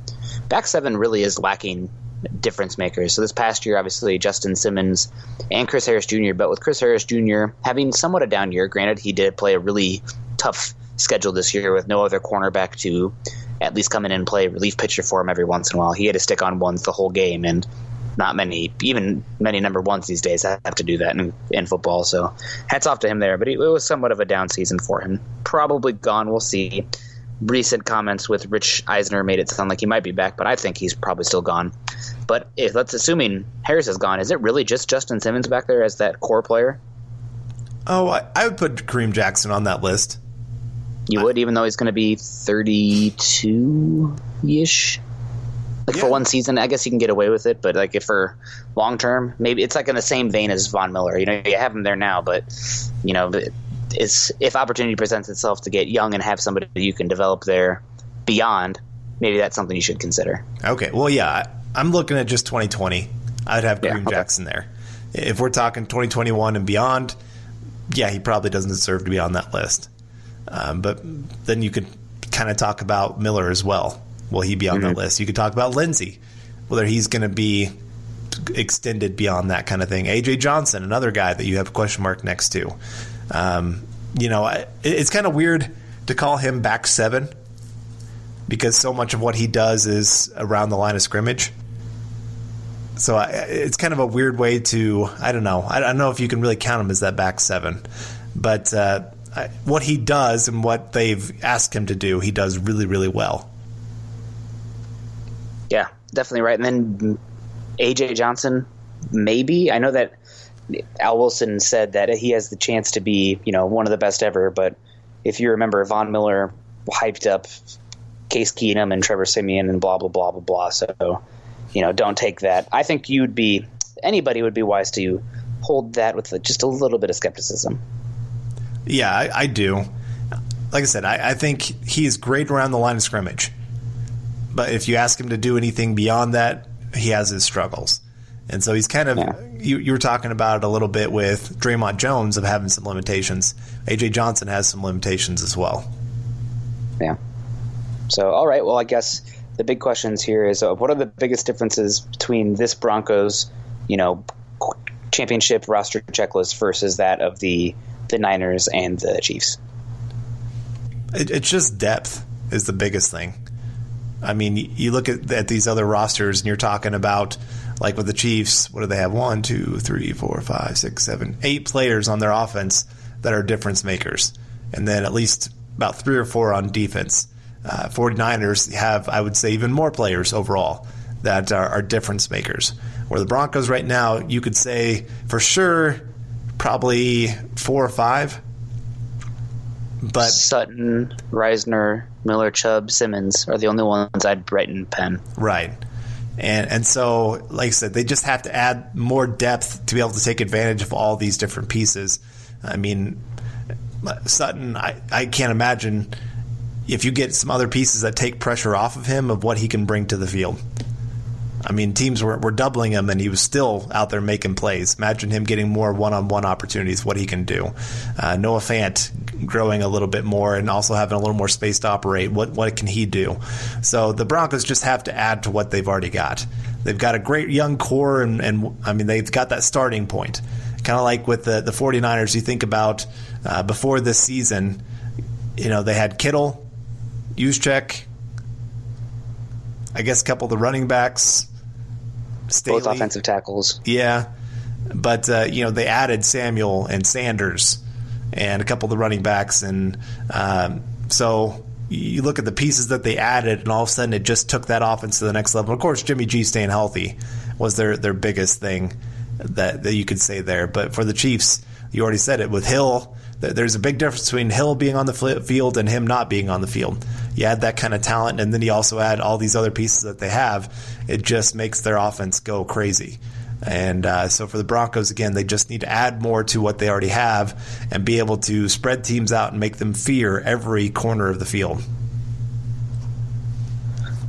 back seven really is lacking difference makers. So this past year, obviously, Justin Simmons and Chris Harris Jr., but with Chris Harris Jr. having somewhat a down year, granted, he did play a really tough schedule this year with no other cornerback to at least come in and play relief pitcher for him every once in a while. He had to stick on ones the whole game, and not many, even many number ones these days have to do that in football. So hats off to him there. But it was somewhat of a down season for him. Probably gone. We'll see. Recent comments with Rich Eisner made it sound like he might be back, but I think he's probably still gone. But assuming Harris is gone, is it really just Justin Simmons back there as that core player? Oh, I would put Kareem Jackson on that list. You would, even though he's going to be 32-ish? For one season, I guess you can get away with it, but if for long term, maybe it's in the same vein as Von Miller. You have him there now, but if opportunity presents itself to get young and have somebody you can develop there beyond, maybe that's something you should consider. Okay, well, yeah, I'm looking at just 2020. I'd have Kareem Jackson there. If we're talking 2021 and beyond, yeah, he probably doesn't deserve to be on that list. But then you could kind of talk about Miller as well. Will he be on that list? You could talk about Lindsey, whether he's going to be extended beyond that kind of thing. A.J. Johnson, another guy that you have a question mark next to. It's kind of weird to call him back seven because so much of what he does is around the line of scrimmage. So it's kind of a weird way to, I don't know. I don't know if you can really count him as that back seven. But what he does and what they've asked him to do, he does really, really well. Yeah, definitely right. And then A.J. Johnson, maybe. I know that Al Wilson said that he has the chance to be, one of the best ever. But if you remember, Von Miller hyped up Case Keenum and Trevor Siemian and blah, blah, blah, blah, blah. So, don't take that. I think anybody would be wise to hold that with just a little bit of skepticism. Yeah, I do. Like I said, I think he's great around the line of scrimmage. But if you ask him to do anything beyond that, he has his struggles. And so he's kind of you were talking about it a little bit with Draymond Jones of having some limitations. A.J. Johnson has some limitations as well. Yeah. So, all right. Well, I guess the big questions here is what are the biggest differences between this Broncos, championship roster checklist versus that of the Niners and the Chiefs? It's just depth is the biggest thing. I mean, you look at these other rosters and you're talking about, like with the Chiefs, what do they have? 1, 2, 3, 4, 5, 6, 7, 8 players on their offense that are difference makers. And then at least about 3 or 4 on defense. 49ers have, I would say, even more players overall that are difference makers. Where the Broncos right now, you could say for sure probably 4 or 5. But Sutton, Reisner, Miller, Chubb, Simmons are the only ones I'd write in pen. Right. And so, like I said, they just have to add more depth to be able to take advantage of all these different pieces. I mean, Sutton, I can't imagine if you get some other pieces that take pressure off of him of what he can bring to the field. I mean, teams were doubling him, and he was still out there making plays. Imagine him getting more one-on-one opportunities, what he can do. Noah Fant growing a little bit more and also having a little more space to operate. What can he do? So the Broncos just have to add to what they've already got. They've got a great young core, and I mean, they've got that starting point. Kind of like with the 49ers, you think about before this season, they had Kittle, Juszczyk, I guess a couple of the running backs. Staley. Both offensive tackles. Yeah. But, they added Samuel and Sanders and a couple of the running backs. And so you look at the pieces that they added, and all of a sudden it just took that offense to the next level. Of course, Jimmy G staying healthy was their biggest thing that you could say there. But for the Chiefs, you already said it. With Hill, there's a big difference between Hill being on the field and him not being on the field. You add that kind of talent, and then you also add all these other pieces that they have. It just makes their offense go crazy. And so for the Broncos, again, they just need to add more to what they already have and be able to spread teams out and make them fear every corner of the field.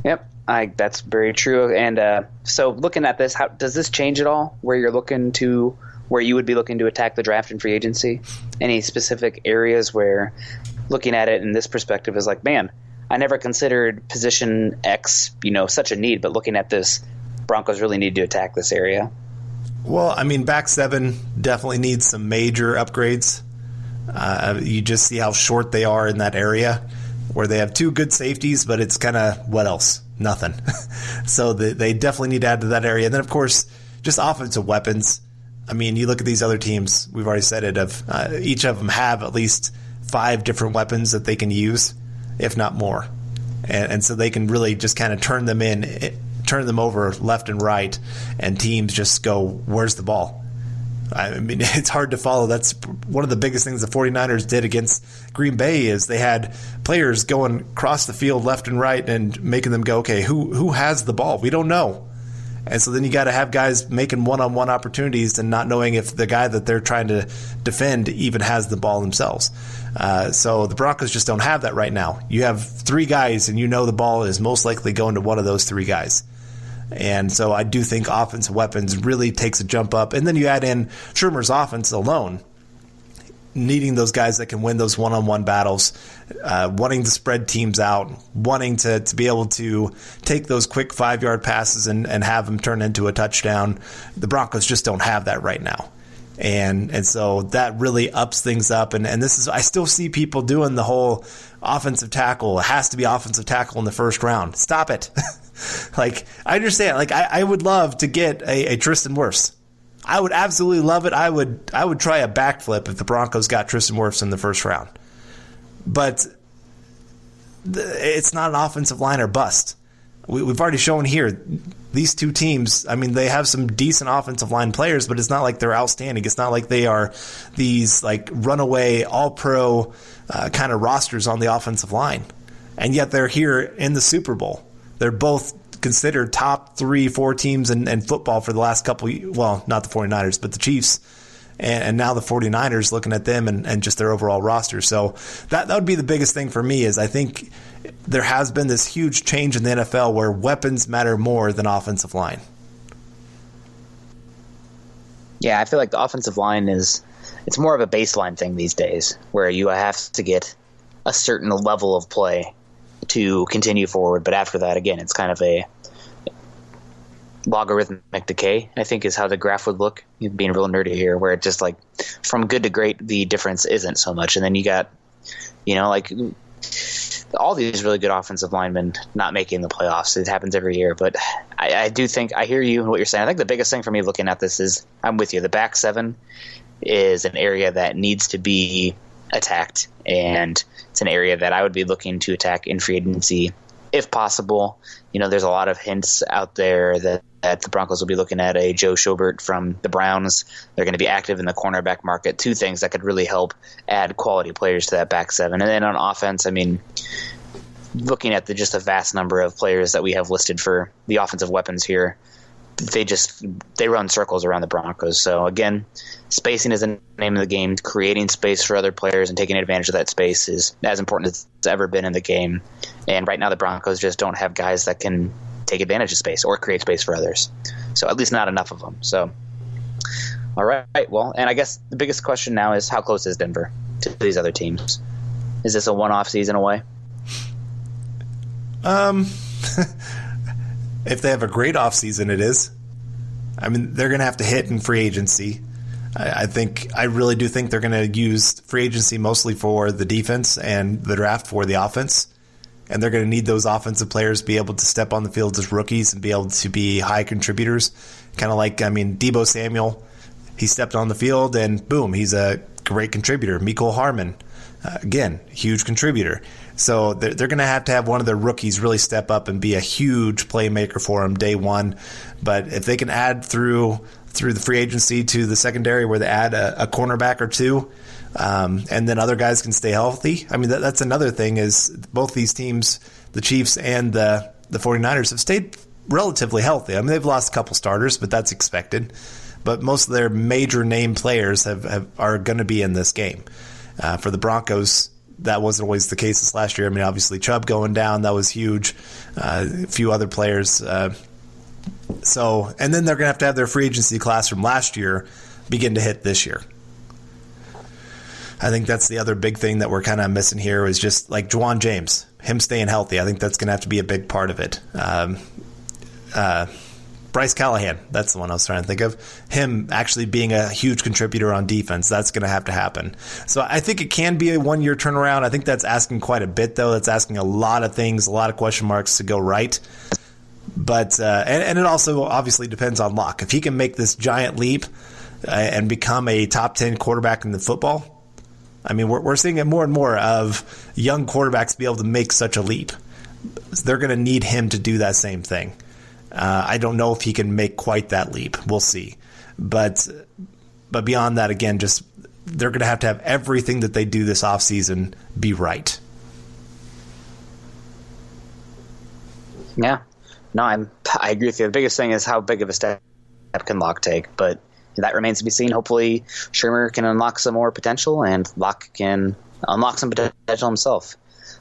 Yep, that's very true. And so looking at this, does this change at all where you would be looking to attack the draft and free agency? Any specific areas where looking at it in this perspective is like, man, I never considered position X, such a need, but looking at this, Broncos really need to attack this area. Well, I mean, back seven definitely needs some major upgrades. You just see how short they are in that area where they have two good safeties, but it's kind of what else? Nothing. So they definitely need to add to that area. And then, of course, just offensive weapons. I mean, you look at these other teams, we've already said it, each of them have at least 5 different weapons that they can use, if not more. And so they can really just kind of turn them over left and right, and teams just go, where's the ball? I mean, it's hard to follow. That's one of the biggest things the 49ers did against Green Bay is they had players going across the field left and right and making them go, okay, who has the ball? We don't know. And so then you got to have guys making one-on-one opportunities and not knowing if the guy that they're trying to defend even has the ball themselves. So the Broncos just don't have that right now. You have 3 guys, and the ball is most likely going to one of those 3 guys. And so I do think offensive weapons really takes a jump up. And then you add in Shurmur's offense alone, needing those guys that can win those one-on-one battles, wanting to spread teams out, wanting to be able to take those quick 5-yard passes and have them turn into a touchdown. The Broncos just don't have that right now. And so that really ups things up. And this is, I still see people doing the whole offensive tackle. It has to be offensive tackle in the first round. Stop it. Like, I understand. Like, I would love to get a Tristan Wirfs. I would absolutely love it. I would try a backflip if the Broncos got Tristan Wirfs in the first round. But it's not an offensive line or bust. We've already shown here these two teams, I mean, they have some decent offensive line players, but it's not like they're outstanding. It's not like they are these like runaway all-pro kind of rosters on the offensive line. And yet they're here in the Super Bowl. They're both considered top 3-4 teams in football for the last couple, well, not the 49ers, but the Chiefs. And now the 49ers, looking at them and just their overall roster. So that would be the biggest thing for me is I think there has been this huge change in the NFL where weapons matter more than offensive line. Yeah, I feel like the offensive line it's more of a baseline thing these days where you have to get a certain level of play to continue forward. But after that, again, it's kind of a logarithmic decay, I think is how the graph would look, being real nerdy here, where it's just like from good to great, the difference isn't so much. And then you got, like all these really good offensive linemen not making the playoffs. It happens every year. But I do think I hear you and what you're saying. I think the biggest thing for me looking at this is I'm with you. The back seven is an area that needs to be attacked. And it's an area that I would be looking to attack in free agency if possible. There's a lot of hints out there that the Broncos will be looking at a Joe Schobert from the Browns. They're going to be active in the cornerback market. 2 things that could really help add quality players to that back seven. And then on offense, I mean, looking at just a vast number of players that we have listed for the offensive weapons here, they run circles around the Broncos. So again, spacing is the name of the game. Creating space for other players and taking advantage of that space is as important as it's ever been in the game. And right now the Broncos just don't have guys that can take advantage of space or create space for others. So at least not enough of them. So, all right. Well, and I guess the biggest question now is how close is Denver to these other teams? Is this a one-off season away? If they have a great offseason, it is. I mean, they're going to have to hit in free agency. I really do think they're going to use free agency mostly for the defense and the draft for the offense. And they're going to need those offensive players to be able to step on the field as rookies and be able to be high contributors. Kind of like, Deebo Samuel, he stepped on the field and boom, he's a great contributor. Mecole Hardman, again, huge contributor. So they're going to have one of their rookies really step up and be a huge playmaker for them day one. But if they can add through the free agency to the secondary where they add a cornerback or two, and then other guys can stay healthy. I mean, that's another thing is both these teams, the Chiefs and the 49ers, have stayed relatively healthy. I mean, they've lost a couple starters, but that's expected. But most of their major name players are going to be in this game. For the Broncos, that wasn't always the case this last year. I mean, obviously Chubb going down, that was huge. A few other players. And then they're going to have their free agency class from last year begin to hit this year. I think that's the other big thing that we're kind of missing here is just like Juwan James, him staying healthy. I think that's going to have to be a big part of it. Bryce Callahan, that's the one I was trying to think of. Him actually being a huge contributor on defense, that's going to have to happen. So I think it can be a one-year turnaround. I think that's asking quite a bit, though. That's asking a lot of things, a lot of question marks to go right. But and it also obviously depends on Locke. If he can make this giant leap and become a top 10 quarterback in the football, I mean, we're seeing it more and more of young quarterbacks be able to make such a leap. They're going to need him to do that same thing. I don't know if he can make quite that leap. We'll see. But beyond that, again, just they're going to have everything that they do this offseason be right. Yeah. No, I agree with you. The biggest thing is how big of a step can Locke take, but that remains to be seen. Hopefully Shurmur can unlock some more potential and Locke can unlock some potential himself.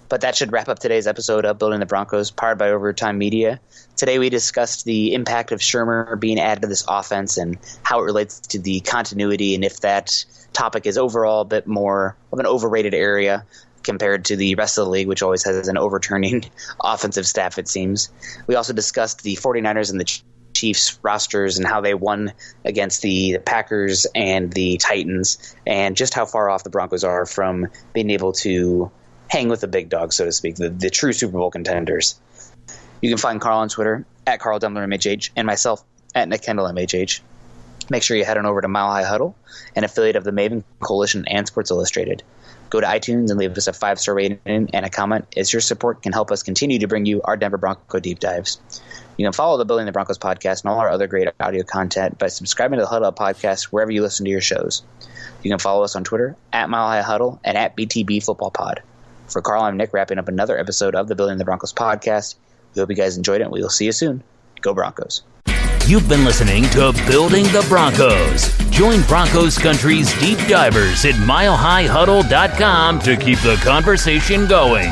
But that should wrap up today's episode of Building the Broncos, powered by Overtime Media. Today we discussed the impact of Shurmur being added to this offense and how it relates to the continuity and if that topic is overall a bit more of an overrated area compared to the rest of the league, which always has an overturning offensive staff, it seems. We also discussed the 49ers and the Chiefs rosters and how they won against the Packers and the Titans and just how far off the Broncos are from being able to hang with the big dogs, so to speak, the true Super Bowl contenders. You can find Carl on Twitter at Carl Dumler MHH and myself at Nick Kendell MHH. Make sure you head on over to Mile High Huddle, an affiliate of the Maven Coalition and Sports Illustrated. Go to iTunes and leave us a 5-star rating and a comment, as your support can help us continue to bring you our Denver Bronco deep dives. You can follow the Building the Broncos podcast and all our other great audio content by subscribing to the Huddle Up podcast wherever you listen to your shows. You can follow us on Twitter at Mile High Huddle and at BTB Football Pod. For Carl, I'm Nick, wrapping up another episode of the Building the Broncos podcast. We hope you guys enjoyed it, and we will see you soon. Go Broncos. You've been listening to Building the Broncos. Join Broncos Country's deep divers at milehighhuddle.com to keep the conversation going.